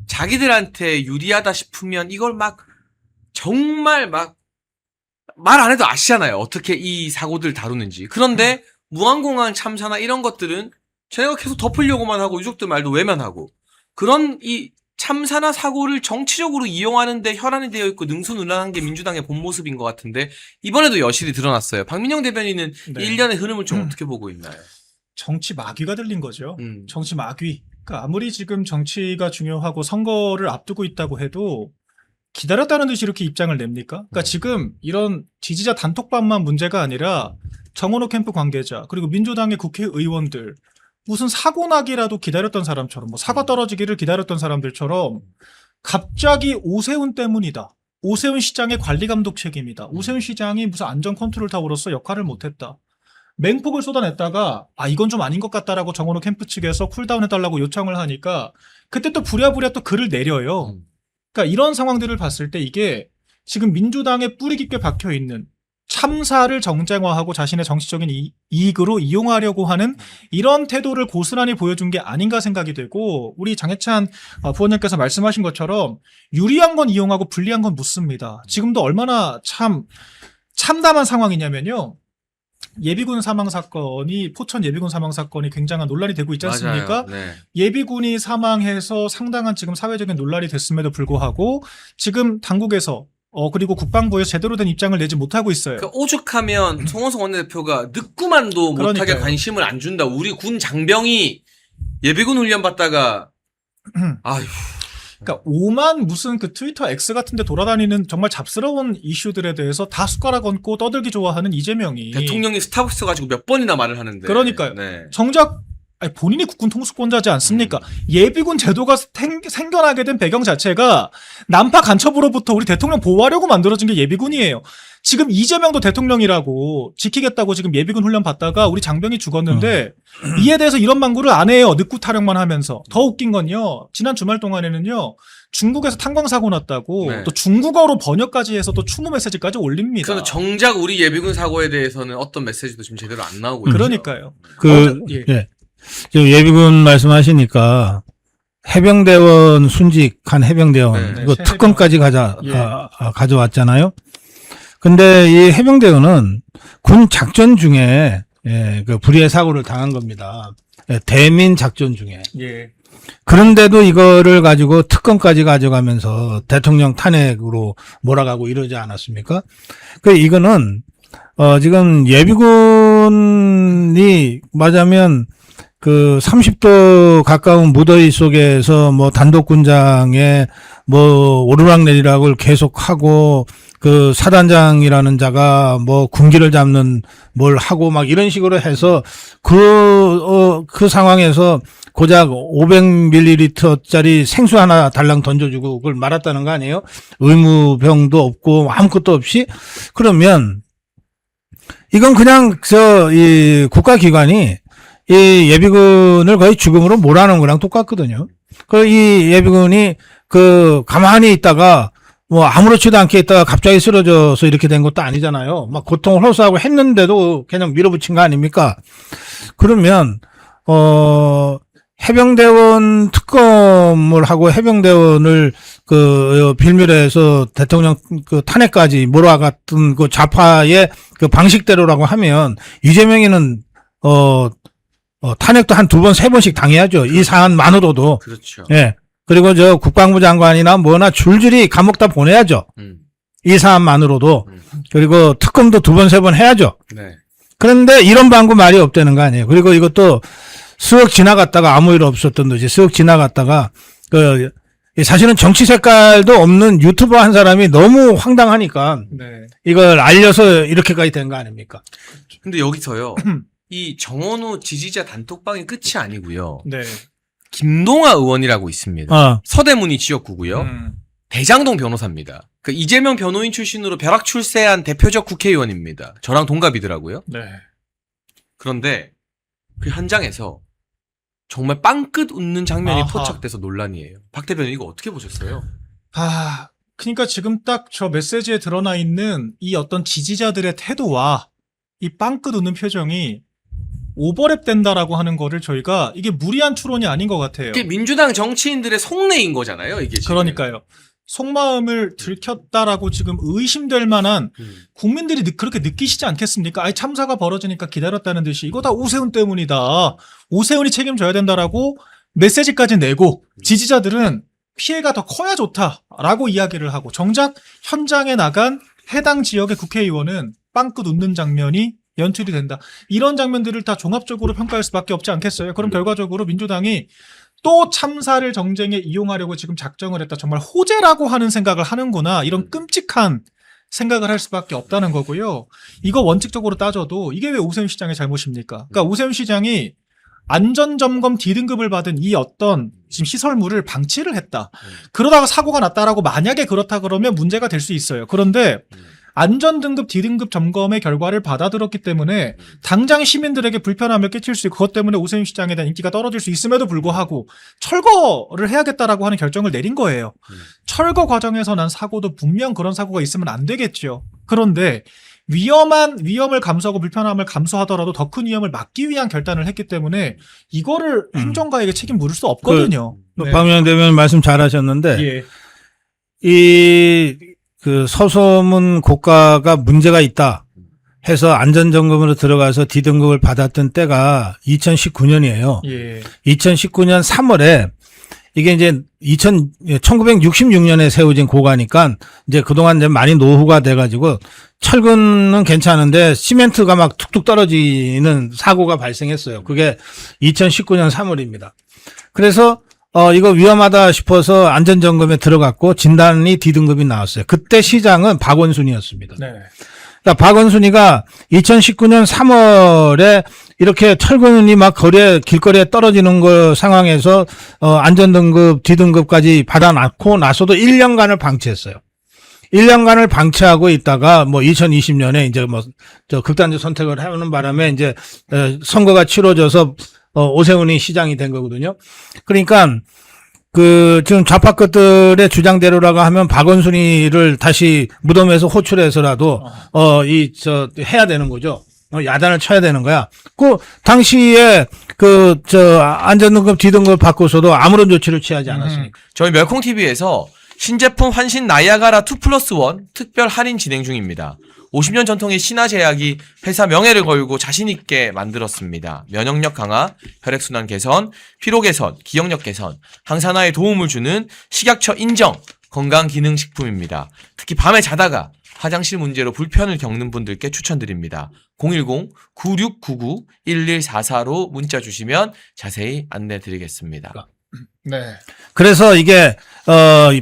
자기들한테 유리하다 싶으면 이걸 막 정말 막 말 안 해도 아시잖아요. 어떻게 이 사고들 다루는지. 그런데 무안공항 참사나 이런 것들은 쟤네가 계속 덮으려고만 하고 유족들 말도 외면하고 그런 이 참사나 사고를 정치적으로 이용하는데 혈안이 되어 있고 능수능란한 게 민주당의 본 모습인 것 같은데 이번에도 여실히 드러났어요. 박민영 대변인은 네. 이 일련의 흐름을 좀 어떻게 보고 있나요? 정치 마귀가 들린 거죠. 정치 마귀. 그러니까 아무리 지금 정치가 중요하고 선거를 앞두고 있다고 해도 기다렸다는 듯이 이렇게 입장을 냅니까? 그러니까 지금 이런 지지자 단톡방만 문제가 아니라 정원호 캠프 관계자 그리고 민주당의 국회의원들 무슨 사고 나기라도 기다렸던 사람처럼 뭐 사과 떨어지기를 기다렸던 사람들처럼 갑자기 오세훈 때문이다. 오세훈 시장의 관리 감독 책임이다. 오세훈 시장이 무슨 안전 컨트롤 타워로서 역할을 못했다. 맹폭을 쏟아냈다가 이건 좀 아닌 것 같다라고 정원호 캠프 측에서 쿨다운 해달라고 요청을 하니까 그때 또 부랴부랴 또 글을 내려요. 그러니까 이런 상황들을 봤을 때 이게 지금 민주당에 뿌리 깊게 박혀 있는 참사를 정쟁화하고 자신의 정치적인 이익으로 이용하려고 하는 이런 태도를 고스란히 보여준 게 아닌가 생각이 되고 우리 장해찬 부원장께서 말씀하신 것처럼 유리한 건 이용하고 불리한 건 묻습니다. 지금도 얼마나 참담한 상황이냐면요. 예비군 사망 사건이 포천 예비군 사망 사건이 굉장한 논란이 되고 있지 않습니까? 네. 예비군이 사망해서 상당한 지금 사회적인 논란이 됐음에도 불구하고 지금 당국에서 그리고 국방부에서 제대로 된 입장을 내지 못하고 있어요. 그러니까 오죽하면 송원석 원내대표가 늦구만도 못하게 그러니까요. 관심을 안 준다. 우리 군 장병이 예비군 훈련 받다가 아휴. 그러니까 오만 무슨 그 트위터 X 같은 데 돌아다니는 정말 잡스러운 이슈들에 대해서 다 숟가락 얹고 떠들기 좋아하는 이재명이 대통령이 스타벅스 가지고 몇 번이나 말을 하는데. 그러니까요. 네. 정작 본인이 국군 통수권자지 않습니까? 예비군 제도가 생겨나게 된 배경 자체가 난파 간첩으로부터 우리 대통령 보호하려고 만들어진 게 예비군이에요. 지금 이재명도 대통령이라고 지키겠다고 지금 예비군 훈련 받다가 우리 장병이 죽었는데 이에 대해서 이런 방구를 안 해요. 늑구 타령만 하면서. 더 웃긴 건요. 지난 주말 동안에는요. 중국에서 탄광 사고 났다고 네. 또 중국어로 번역까지 해서 또 추모 메시지까지 올립니다. 그래서 정작 우리 예비군 사고에 대해서는 어떤 메시지도 지금 제대로 안 나오고 있죠. 그러니까요. 예. 지금 예비군 말씀하시니까 해병대원 순직한 해병대원 네. 이거 새 특검까지 예. 가져왔잖아요. 근데 이 해병대원은 군 작전 중에 그 불의의 사고를 당한 겁니다. 대민 작전 중에. 예. 그런데도 이거를 가지고 특검까지 가져가면서 대통령 탄핵으로 몰아가고 이러지 않았습니까? 이거는 지금 예비군이 맞으면 그 30도 가까운 무더위 속에서 뭐 단독군장에 뭐 오르락내리락을 계속하고 그 사단장이라는 자가 뭐 군기를 잡는 뭘 하고 막 이런 식으로 해서 그 상황에서 고작 500ml짜리 생수 하나 달랑 던져주고 그걸 말았다는 거 아니에요? 의무병도 없고 아무것도 없이. 그러면 이건 그냥 이 국가기관이 이 예비군을 거의 죽음으로 몰아넣은 거랑 똑같거든요. 이 예비군이 가만히 있다가 뭐 아무렇지도 않게 있다가 갑자기 쓰러져서 이렇게 된 것도 아니잖아요. 막 고통을 호소하고 했는데도 그냥 밀어붙인 거 아닙니까? 그러면, 해병대원 특검을 하고 해병대원을 빌미로해서 대통령 탄핵까지 몰아갔던 그 좌파의 그 방식대로라고 하면 이재명이는 탄핵도 한 2번, 3번씩 당해야죠. 이 사안만으로도. 그렇죠. 예. 그리고 국방부 장관이나 뭐나 줄줄이 감옥 다 보내야죠. 이 사안만으로도. 그리고 특검도 2번, 3번 해야죠. 네. 그런데 이런 방구 말이 없다는 거 아니에요. 그리고 이것도 쓱 지나갔다가 아무 일 없었던 듯이 쓱 지나갔다가 사실은 정치 색깔도 없는 유튜버 한 사람이 너무 황당하니까 네. 이걸 알려서 이렇게까지 된 거 아닙니까? 근데 여기서요. 이 정원호 지지자 단톡방이 끝이 아니고요. 네. 김동아 의원이라고 있습니다. 서대문이 지역구고요. 대장동 변호사입니다. 그 이재명 변호인 출신으로 벼락 출세한 대표적 국회의원입니다. 저랑 동갑이더라고요. 네. 그런데 그 현장에서 정말 빵끝 웃는 장면이 아하. 포착돼서 논란이에요. 박 대표님 이거 어떻게 보셨어요? 그러니까 지금 딱 저 메시지에 드러나 있는 이 어떤 지지자들의 태도와 이 빵끝 웃는 표정이 오버랩 된다라고 하는 거를 저희가 이게 무리한 추론이 아닌 것 같아요. 이게 민주당 정치인들의 속내인 거잖아요. 이게 지금. 그러니까요. 속마음을 들켰다라고 지금 의심될 만한 국민들이 그렇게 느끼시지 않겠습니까? 아니 참사가 벌어지니까 기다렸다는 듯이 이거 다 오세훈 때문이다. 오세훈이 책임져야 된다라고 메시지까지 내고 지지자들은 피해가 더 커야 좋다라고 이야기를 하고 정작 현장에 나간 해당 지역의 국회의원은 빵긋 웃는 장면이 연출이 된다. 이런 장면들을 다 종합적으로 평가할 수밖에 없지 않겠어요? 그럼 결과적으로 민주당이 또 참사를 정쟁에 이용하려고 지금 작정을 했다. 정말 호재라고 하는 생각을 하는구나. 이런 끔찍한 생각을 할 수밖에 없다는 거고요. 이거 원칙적으로 따져도 이게 왜 오세훈 시장의 잘못입니까? 그러니까 오세훈 시장이 안전점검 D등급을 받은 이 어떤 지금 시설물을 방치를 했다. 그러다가 사고가 났다라고 만약에 그렇다 그러면 문제가 될 수 있어요. 그런데 안전등급 D등급 점검의 결과를 받아들였기 때문에 당장 시민들에게 불편함을 끼칠 수 있고 그것 때문에 오세훈 시장에 대한 인기가 떨어질 수 있음에도 불구하고 철거를 해야겠다라고 하는 결정을 내린 거예요. 철거 과정에서 난 사고도 분명 그런 사고가 있으면 안 되겠죠. 그런데 위험을 감수하고 불편함을 감수하더라도 더 큰 위험을 막기 위한 결단을 했기 때문에 이거를 행정가에게 책임 물을 수 없거든요. 박명현 대변인 말씀 잘하셨는데 예. 그 서소문 고가가 문제가 있다 해서 안전점검으로 들어가서 D등급을 받았던 때가 2019년이에요. 예. 2019년 3월에 이게 이제 1966년에 세워진 고가니까 이제 그동안 이제 많이 노후가 돼가지고 철근은 괜찮은데 시멘트가 막 툭툭 떨어지는 사고가 발생했어요. 그게 2019년 3월입니다. 그래서 이거 위험하다 싶어서 안전점검에 들어갔고 진단이 D등급이 나왔어요. 그때 시장은 박원순이었습니다. 네. 그러니까 박원순이가 2019년 3월에 이렇게 철근이 막 길거리에 떨어지는 거 상황에서 안전등급 D등급까지 받아놨고 나서도 1년간을 방치했어요. 1년간을 방치하고 있다가 뭐 2020년에 이제 뭐 저 극단적 선택을 하는 바람에 이제 선거가 치러져서 오세훈이 시장이 된 거거든요. 그러니까 지금 좌파 끝들의 주장대로라고 하면 박원순이를 다시 무덤에서 호출해서라도 해야 되는 거죠. 야단을 쳐야 되는 거야. 당시에 안전등급 D등급 받고서도 아무런 조치를 취하지 않았으니까. 저희 멸콩TV에서 신제품 환신 나이아가라 2+1 특별 할인 진행 중입니다. 50년 전통의 신화제약이 회사 명예를 걸고 자신있게 만들었습니다. 면역력 강화, 혈액순환 개선, 피로 개선, 기억력 개선, 항산화에 도움을 주는 식약처 인정 건강기능식품입니다. 특히 밤에 자다가 화장실 문제로 불편을 겪는 분들께 추천드립니다. 010-9699-1144로 문자 주시면 자세히 안내 드리겠습니다. 네. 그래서 이게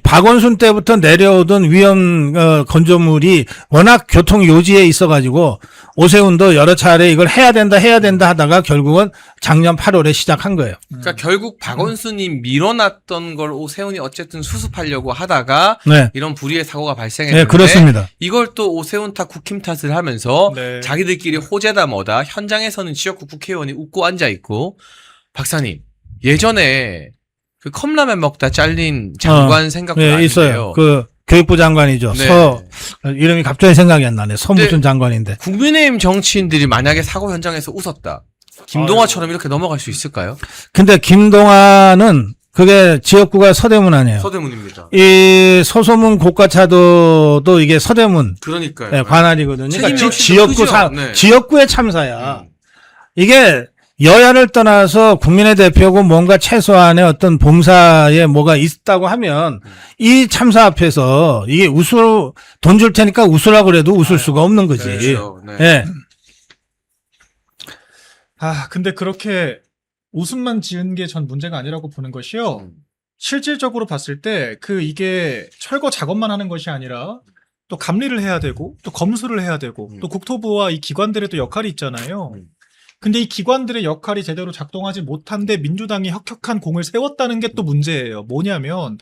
박원순 때부터 내려오던 위험 건조물이 워낙 교통 요지에 있어가지고 오세훈도 여러 차례 이걸 해야 된다 하다가 결국은 작년 8월에 시작한 거예요. 그러니까 결국 박원순이 밀어놨던 걸 오세훈이 어쨌든 수습하려고 하다가 네. 이런 불의의 사고가 발생했는데 네, 그렇습니다. 이걸 또 오세훈 탓 국힘 탓을 하면서 네. 자기들끼리 호재다 뭐다 현장에서는 지역구 국회의원이 웃고 앉아있고 박사님 예전에 그 컵라면 먹다 잘린 장관 생각도 네, 나는데요. 있어요. 교육부 장관이죠. 네. 이름이 갑자기 생각이 안 나네. 무슨 장관인데. 국민의힘 정치인들이 만약에 사고 현장에서 웃었다. 김동완처럼 이렇게 넘어갈 수 있을까요? 근데 김동완은 그게 지역구가 서대문 아니에요. 서대문입니다. 이 서소문 고가차도도 이게 서대문 그러니까요. 네, 관할이거든요. 그러니까 책임이 훨씬 지역구 크죠. 네. 지역구의 참사야. 이게 여야를 떠나서 국민의 대표고 뭔가 최소한의 어떤 봉사에 뭐가 있다고 하면 이 참사 앞에서 이게 돈 줄 테니까 웃으라고 그래도 웃을 수가 없는 거지. 그렇죠. 네. 예. 근데 그렇게 웃음만 지은 게 전 문제가 아니라고 보는 것이요. 실질적으로 봤을 때 이게 철거 작업만 하는 것이 아니라 또 감리를 해야 되고 또 검수를 해야 되고 또 국토부와 이 기관들의 또 역할이 있잖아요. 근데 이 기관들의 역할이 제대로 작동하지 못한데 민주당이 혁혁한 공을 세웠다는 게 또 문제예요. 뭐냐면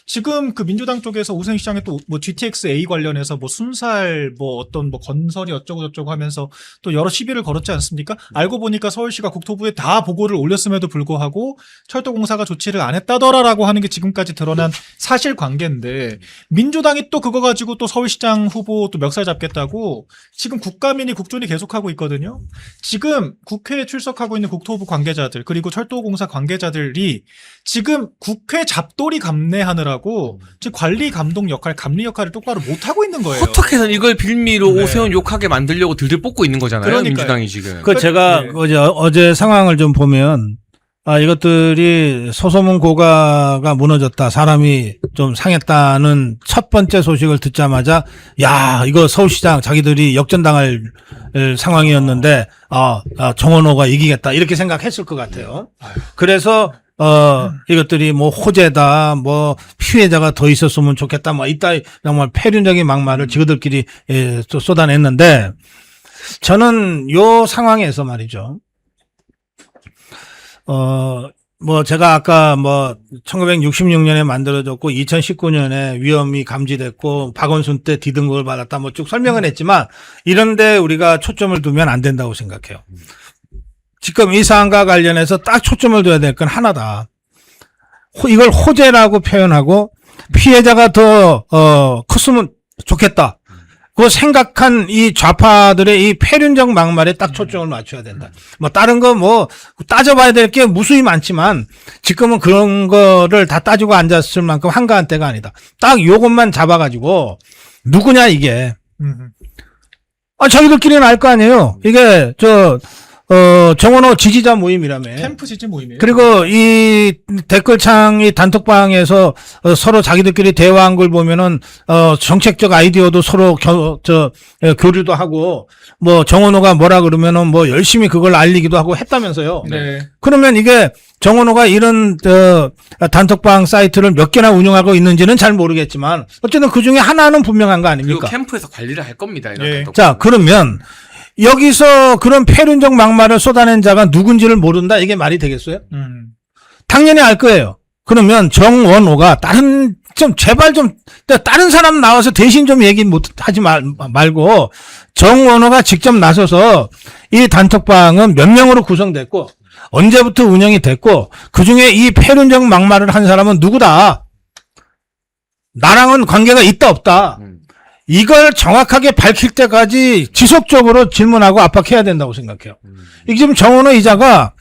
지금 그 민주당 쪽에서 우생시장에 또 뭐 GTX-A 관련해서 뭐 순살 뭐 어떤 뭐 건설이 어쩌고 저쩌고 하면서 또 여러 시비를 걸었지 않습니까? 알고 보니까 서울시가 국토부에 다 보고를 올렸음에도 불구하고 철도공사가 조치를 안 했다더라라고 하는 게 지금까지 드러난 사실관계인데 민주당이 또 그거 가지고 또 서울시장 후보 또 멱살 잡겠다고 지금 국가민이 국존이 계속하고 있거든요. 지금 국회에 출석하고 있는 국토부 관계자들 그리고 철도공사 관계자들이 지금 국회 잡돌이 감내하느라고 지금 관리 감독 역할, 감리 역할을 똑바로 못 하고 있는 거예요. 어떻게든 이걸 빌미로 네. 오세훈 욕하게 만들려고 들들 뽑고 있는 거잖아요. 그러니까요. 민주당이 지금. 제가 네. 어제 상황을 좀 보면 이것들이 소소문 고가가 무너졌다. 사람이 좀 상했다는 첫 번째 소식을 듣자마자 이거 서울시장 자기들이 역전당할 상황이었는데 정원호가 이기겠다. 이렇게 생각했을 것 같아요. 그래서 이것들이 뭐 호재다, 뭐 피해자가 더 있었으면 좋겠다, 뭐 이따 정말 폐륜적인 막말을 지그들끼리 또 쏟아냈는데 저는 요 상황에서 말이죠. 뭐 제가 아까 뭐 1966년에 만들어졌고 2019년에 위험이 감지됐고 박원순 때 뒤등급을 받았다 뭐 쭉 설명을 했지만 이런데 우리가 초점을 두면 안 된다고 생각해요. 지금 이 사안과 관련해서 딱 초점을 둬야 될 건 하나다. 이걸 호재라고 표현하고 피해자가 더 컸으면 좋겠다. 그 생각한 이 좌파들의 이 폐륜적 막말에 딱 초점을 맞춰야 된다. 뭐 다른 거 뭐 따져봐야 될 게 무수히 많지만 지금은 그런 거를 다 따지고 앉았을 만큼 한가한 때가 아니다. 딱 요것만 잡아가지고 누구냐 이게. 자기들끼리는 알 거 아니에요. 이게 정원호 지지자 모임이라며. 캠프 지지 모임이에요. 그리고 이 댓글창 이 단톡방에서 서로 자기들끼리 대화한 걸 보면은 정책적 아이디어도 서로 교류도 하고 뭐 정원호가 뭐라 그러면은 뭐 열심히 그걸 알리기도 하고 했다면서요. 네. 그러면 이게 정원호가 이런 단톡방 사이트를 몇 개나 운영하고 있는지는 잘 모르겠지만 어쨌든 그 중에 하나는 분명한 거 그리고 아닙니까? 캠프에서 관리를 할 겁니다. 이런 예. 단톡방. 자, 그러면 여기서 그런 폐륜적 막말을 쏟아낸 자가 누군지를 모른다? 이게 말이 되겠어요? 당연히 알 거예요. 그러면 정원호가 제발 다른 사람 나와서 대신 좀 얘기 하지 말고 정원호가 직접 나서서 이 단톡방은 몇 명으로 구성됐고 언제부터 운영이 됐고 그 중에 이 폐륜적 막말을 한 사람은 누구다? 나랑은 관계가 있다 없다? 이걸 정확하게 밝힐 때까지 지속적으로 질문하고 압박해야 된다고 생각해요. 이게 지금 정원호 이자가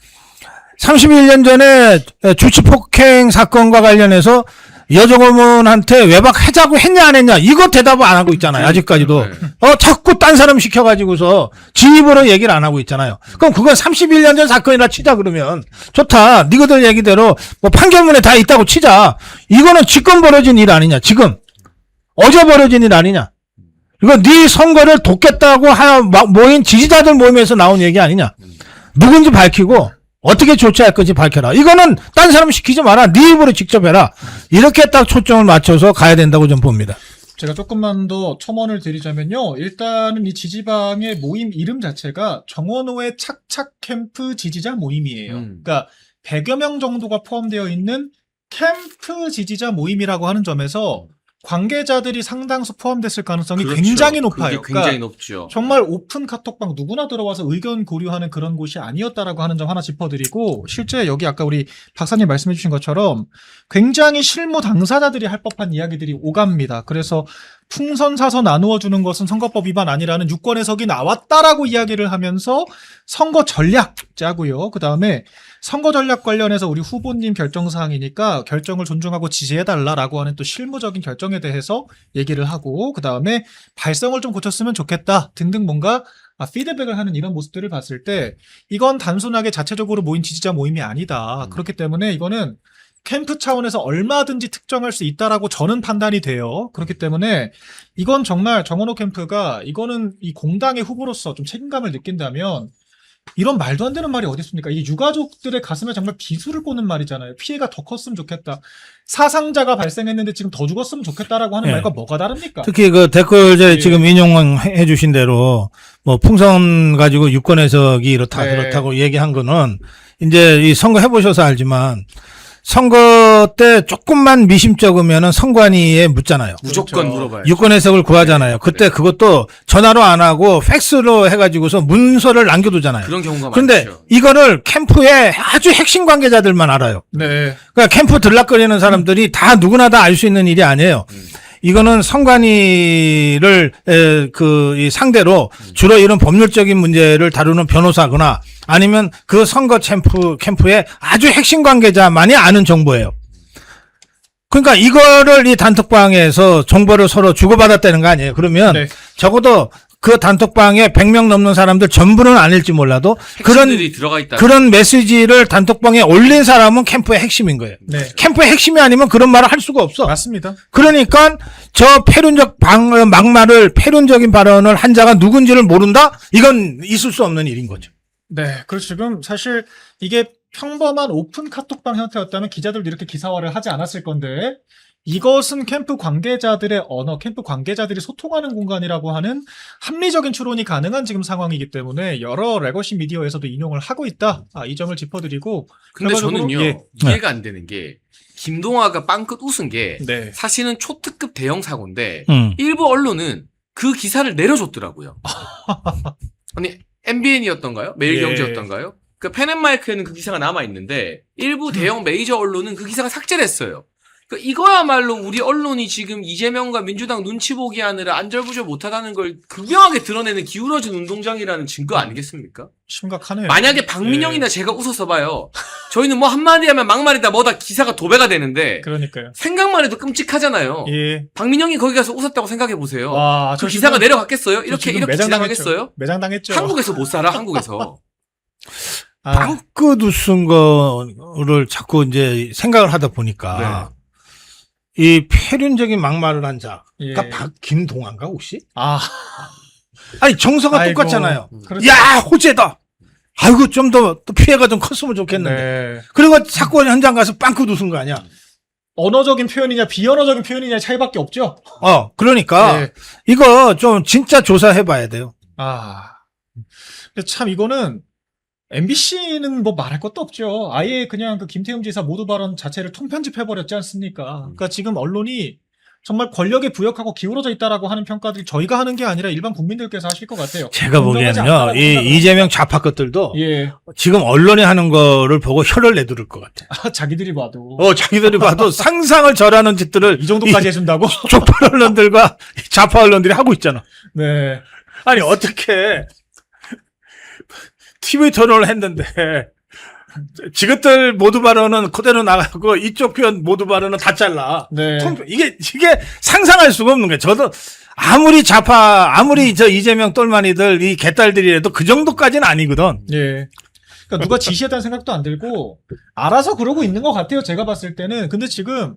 31년 전에 주치폭행 사건과 관련해서 여정어머니한테 외박하자고 했냐 안 했냐 이거 대답을 안 하고 있잖아요. 아직까지도. 자꾸 딴 사람 시켜가지고서 진입으로 얘기를 안 하고 있잖아요. 그럼 그건 31년 전 사건이라 치자 그러면. 좋다. 니거들 얘기대로 뭐 판결문에 다 있다고 치자. 이거는 지금 벌어진 일 아니냐 지금. 어제 벌어진 일 아니냐. 이거 네 선거를 돕겠다고 모인 지지자들 모임에서 나온 얘기 아니냐. 누군지 밝히고 어떻게 조치할 건지 밝혀라. 이거는 딴 사람 시키지 마라. 네 입으로 직접 해라. 이렇게 딱 초점을 맞춰서 가야 된다고 좀 봅니다. 제가 조금만 더 첨언을 드리자면요. 일단은 이 지지방의 모임 이름 자체가 정원호의 착착 캠프 지지자 모임이에요. 그러니까 100여 명 정도가 포함되어 있는 캠프 지지자 모임이라고 하는 점에서 관계자들이 상당수 포함됐을 가능성이 그렇죠. 굉장히 높아요. 그게 굉장히 그러니까 높죠. 정말 오픈 카톡방 누구나 들어와서 의견 고려하는 그런 곳이 아니었다라고 하는 점 하나 짚어드리고 실제 여기 아까 우리 박사님 말씀해 주신 것처럼 굉장히 실무 당사자들이 할 법한 이야기들이 오갑니다. 그래서 풍선사서 나누어 주는 것은 선거법 위반 아니라는 유권 해석이 나왔다라고 이야기를 하면서 선거 전략 짜고요. 그다음에 선거 전략 관련해서 우리 후보님 결정 사항이니까 결정을 존중하고 지지해달라라고 하는 또 실무적인 결정에 대해서 얘기를 하고 그다음에 발성을 좀 고쳤으면 좋겠다 등등 뭔가 피드백을 하는 이런 모습들을 봤을 때 이건 단순하게 자체적으로 모인 지지자 모임이 아니다. 그렇기 때문에 이거는 캠프 차원에서 얼마든지 특정할 수 있다라고 저는 판단이 돼요. 그렇기 때문에 이건 정말 정원호 캠프가 이거는 이 공당의 후보로서 좀 책임감을 느낀다면 이런 말도 안 되는 말이 어디 있습니까? 이 유가족들의 가슴에 정말 비수를 꽂는 말이잖아요. 피해가 더 컸으면 좋겠다. 사상자가 발생했는데 지금 더 죽었으면 좋겠다라고 하는 예. 말과 뭐가 다릅니까? 특히 그 댓글에 예. 지금 인용해 주신 대로 뭐 풍선 가지고 유권 해석이 이렇다 네. 그렇다고 얘기한 거는 이제 이 선거 해보셔서 알지만 선거 때 조금만 미심쩍으면은 선관위에 묻잖아요. 무조건 그렇죠. 물어봐요. 유권 해석을 구하잖아요. 그때 그것도 전화로 안 하고 팩스로 해가지고서 문서를 남겨두잖아요. 그런 경우가 그런데 많죠. 이거를 캠프의 아주 핵심 관계자들만 알아요. 네. 그러니까 캠프 들락거리는 사람들이 다 누구나 다 알 수 있는 일이 아니에요. 이거는 선관위를 이 상대로 주로 이런 법률적인 문제를 다루는 변호사거나 아니면 그 선거 캠프의 아주 핵심 관계자만이 아는 정보예요. 그러니까 이거를 이 단톡방에서 정보를 서로 주고받았다는 거 아니에요. 그러면 네. 적어도 그 단톡방에 100명 넘는 사람들 전부는 아닐지 몰라도 핵심들이 들어가 있다. 그런 메시지를 단톡방에 올린 사람은 캠프의 핵심인 거예요. 네. 캠프의 핵심이 아니면 그런 말을 할 수가 없어. 맞습니다. 그러니까 저 패륜적인 발언을 한 자가 누군지를 모른다? 이건 있을 수 없는 일인 거죠. 네. 그리고 지금 사실 이게 평범한 오픈 카톡방 형태였다면 기자들도 이렇게 기사화를 하지 않았을 건데 이것은 캠프 관계자들의 언어, 캠프 관계자들이 소통하는 공간이라고 하는 합리적인 추론이 가능한 지금 상황이기 때문에 여러 레거시 미디어에서도 인용을 하고 있다. 이 점을 짚어드리고. 근데 결과적으로 저는요 예. 이해가 안 되는 게 김동아가 빵끝 웃은 게 네. 사실은 초특급 대형 사고인데 음. 일부 언론은 그 기사를 내려줬더라고요. 아니 MBN이었던가요? 매일경제였던가요? 그 펜앤마이크에는 그 기사가 남아 있는데 일부 대형 메이저 언론은 그 기사가 삭제를 했어요. 그러니까 이거야말로 우리 언론이 지금 이재명과 민주당 눈치 보기 하느라 안절부절 못하다는 걸 극명하게 드러내는 기울어진 운동장이라는 증거 아니겠습니까? 심각하네요. 만약에 박민영이나 제가 웃어서 봐요. 저희는 뭐 한마디 하면 막말이다 뭐다 기사가 도배가 되는데 그러니까요. 생각만 해도 끔찍하잖아요. 예. 박민영이 거기 가서 웃었다고 생각해 보세요. 와, 그 기사가 내려갔겠어요? 이렇게 지금 이렇게 지나가겠어요? 매장당했죠. 한국에서 못 살아 한국에서. 빵끝 웃은 거를 자꾸 이제 생각을 하다 보니까 이 패륜적인 막말을 한 자가 예. 김동완가 혹시? 아니 정서가 똑같잖아요. 그렇죠. 야 호재다. 아이고 좀 더 피해가 좀 컸으면 좋겠는데. 네. 그리고 자꾸 현장 가서 빵끝 웃은 거 아니야? 언어적인 표현이냐 비언어적인 표현이냐 차이밖에 없죠. 그러니까 네. 이거 좀 진짜 조사해봐야 돼요. 근데 참 이거는 MBC는 뭐 말할 것도 없죠. 아예 그냥 그 김태형 지사 모두 발언 자체를 통편집해버렸지 않습니까? 그러니까 지금 언론이 정말 권력에 부역하고 기울어져 있다라고 하는 평가들이 저희가 하는 게 아니라 일반 국민들께서 하실 것 같아요. 제가 공정하지 보기에는요, 않다라고 이 생각을 이재명 좌파 것들도 예. 지금 언론이 하는 거를 보고 혀를 내두를 것 같아. 자기들이 봐도 자기들이 봐도 상상을 절하는 짓들을 이 정도까지 해준다고? 족발 언론들과 좌파 언론들이 하고 있잖아. 네. 아니 어떻게 TV 토론을 했는데 지긋들 모두 발언은 그대로 나가고 이쪽 편 모두 발언은 다 잘라. 네. 이게 상상할 수가 없는 거예요. 저도 아무리 저 이재명 똘마니들 이 개딸들이라도 그 정도까지는 아니거든. 예. 그러니까 누가 지시했다는 생각도 안 들고 알아서 그러고 있는 것 같아요. 제가 봤을 때는. 근데 지금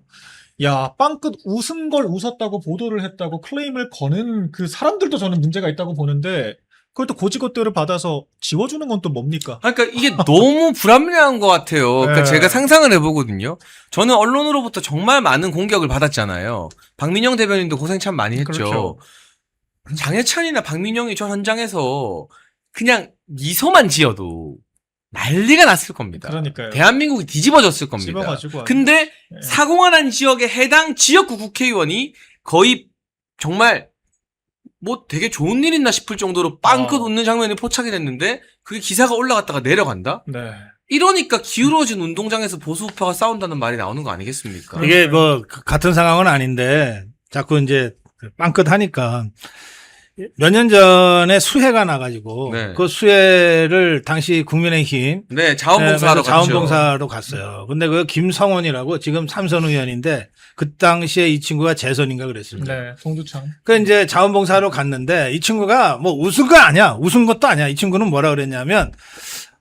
빵끝 웃은 걸 웃었다고 보도를 했다고 클레임을 거는 그 사람들도 저는 문제가 있다고 보는데 그걸 또 고지고대로 받아서 지워주는 건 또 뭡니까? 그러니까 이게 너무 불합리한 것 같아요. 그러니까 네. 제가 상상을 해보거든요. 저는 언론으로부터 정말 많은 공격을 받았잖아요. 박민영 대변인도 고생 참 많이 했죠. 그렇죠. 장해찬이나 박민영이 저 현장에서 그냥 미소만 지어도 난리가 났을 겁니다. 그러니까요. 대한민국이 뒤집어졌을 겁니다. 집어가지고. 근데 네. 사고가 난 지역의 해당 지역구 국회의원이 거의 정말 뭐 되게 좋은 일 있나 싶을 정도로 빵긋 웃는 장면이 포착이 됐는데 그게 기사가 올라갔다가 내려간다? 네. 이러니까 기울어진 운동장에서 보수 우파가 싸운다는 말이 나오는 거 아니겠습니까? 이게 뭐 같은 상황은 아닌데 자꾸 이제 빵끝 하니까 몇 년 전에 수해가 나가지고 네. 그 수해를 당시 국민의힘 네, 자원봉사하러 갔죠. 자원봉사로 갔어요. 근데 그 김성원이라고 지금 삼선 의원인데 그 당시에 이 친구가 재선인가 그랬습니다. 네. 송두창. 그 이제 자원봉사로 갔는데 이 친구가 뭐 웃은 거 아니야. 웃은 것도 아니야. 이 친구는 뭐라 그랬냐면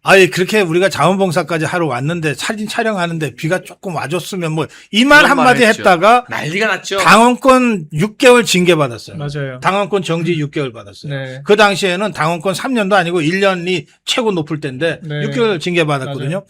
아예 그렇게 우리가 자원봉사까지 하러 왔는데 사진 촬영하는데 비가 조금 와줬으면 뭐 이 말 그런 한마디 말을 했죠. 했다가 난리가 났죠. 당원권 6개월 징계 받았어요. 맞아요. 당원권 정지 6개월 받았어요. 네. 그 당시에는 당원권 3년도 아니고 1년이 최고 높을 때인데 네. 6개월 징계 받았거든요.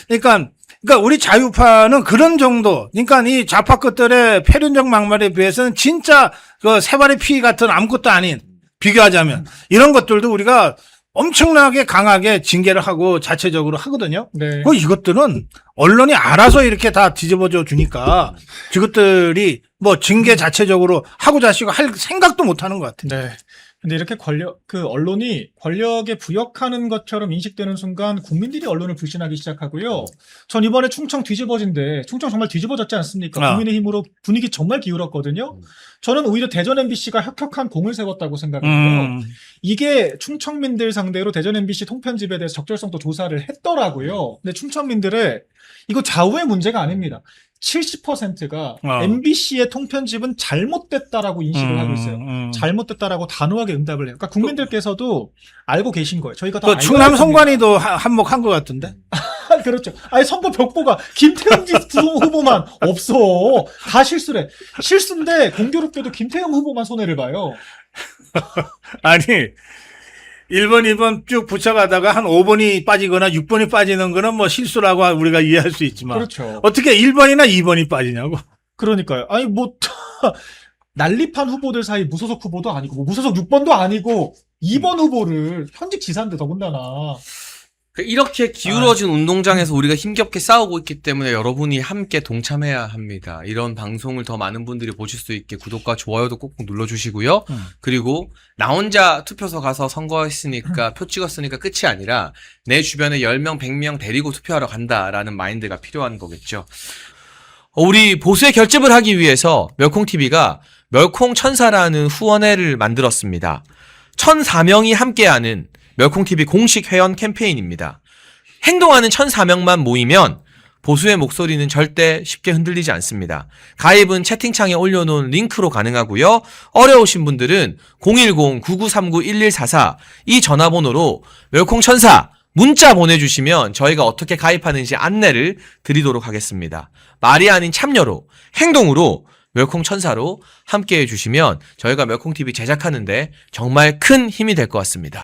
그러니까 우리 자유파는 그런 정도. 그러니까 이 좌파 것들의 패륜적 막말에 비해서는 진짜 그 새발의 피 같은 아무것도 아닌 비교하자면 이런 것들도 우리가 엄청나게 강하게 징계를 하고 자체적으로 하거든요. 네. 이것들은 언론이 알아서 이렇게 다 뒤집어져 주니까 저것들이 뭐 징계 자체적으로 하고 자시고 할 생각도 못 하는 것 같아요. 네. 근데 이렇게 언론이 권력에 부역하는 것처럼 인식되는 순간 국민들이 언론을 불신하기 시작하고요. 전 이번에 충청 뒤집어진데, 충청 정말 뒤집어졌지 않습니까? 아. 국민의힘으로 분위기 정말 기울었거든요. 저는 오히려 대전 MBC가 혁혁한 공을 세웠다고 생각해요. 이게 충청민들 상대로 대전 MBC 통편집에 대해서 적절성도 조사를 했더라고요. 근데 충청민들의 이거 좌우의 문제가 아닙니다. 70%가 MBC의 통편집은 잘못됐다라고 인식을 하고 있어요. 잘못됐다라고 단호하게 응답을 해요. 그러니까 국민들께서도 알고 계신 거예요. 저희가 다 그 알고 충남 있습니다. 선관위도 한몫한 것 같은데. 그렇죠. 아니 선거 벽보가 김태형 후보만 없어. 다 실수래. 실수인데 공교롭게도 김태형 후보만 손해를 봐요. 아니 1번, 2번 쭉 붙여가다가 한 5번이 빠지거나 6번이 빠지는 거는 뭐 실수라고 우리가 이해할 수 있지만 그렇죠. 어떻게 1번이나 2번이 빠지냐고. 그러니까요. 아니 뭐 난립한 후보들 사이 무소속 후보도 아니고 뭐 무소속 6번도 아니고 2번 후보를 현직 지사인데 더군다나 이렇게 기울어진 운동장에서 우리가 힘겹게 싸우고 있기 때문에 여러분이 함께 동참해야 합니다. 이런 방송을 더 많은 분들이 보실 수 있게 구독과 좋아요도 꼭꼭 눌러주시고요. 그리고 나 혼자 투표소 가서 선거했으니까 표 찍었으니까 끝이 아니라 내 주변에 10명, 100명 데리고 투표하러 간다라는 마인드가 필요한 거겠죠. 우리 보수의 결집을 하기 위해서 멸콩TV가 멸콩천사라는 후원회를 만들었습니다. 1,004명이 함께하는 멸콩TV 공식 회원 캠페인입니다. 행동하는 1,004명만 모이면 보수의 목소리는 절대 쉽게 흔들리지 않습니다. 가입은 채팅창에 올려놓은 링크로 가능하고요. 어려우신 분들은 010-9939-1144 이 전화번호로 멸콩천사 문자 보내주시면 저희가 어떻게 가입하는지 안내를 드리도록 하겠습니다. 말이 아닌 참여로, 행동으로 멸콩천사로 함께해 주시면 저희가 멸콩TV 제작하는데 정말 큰 힘이 될 것 같습니다.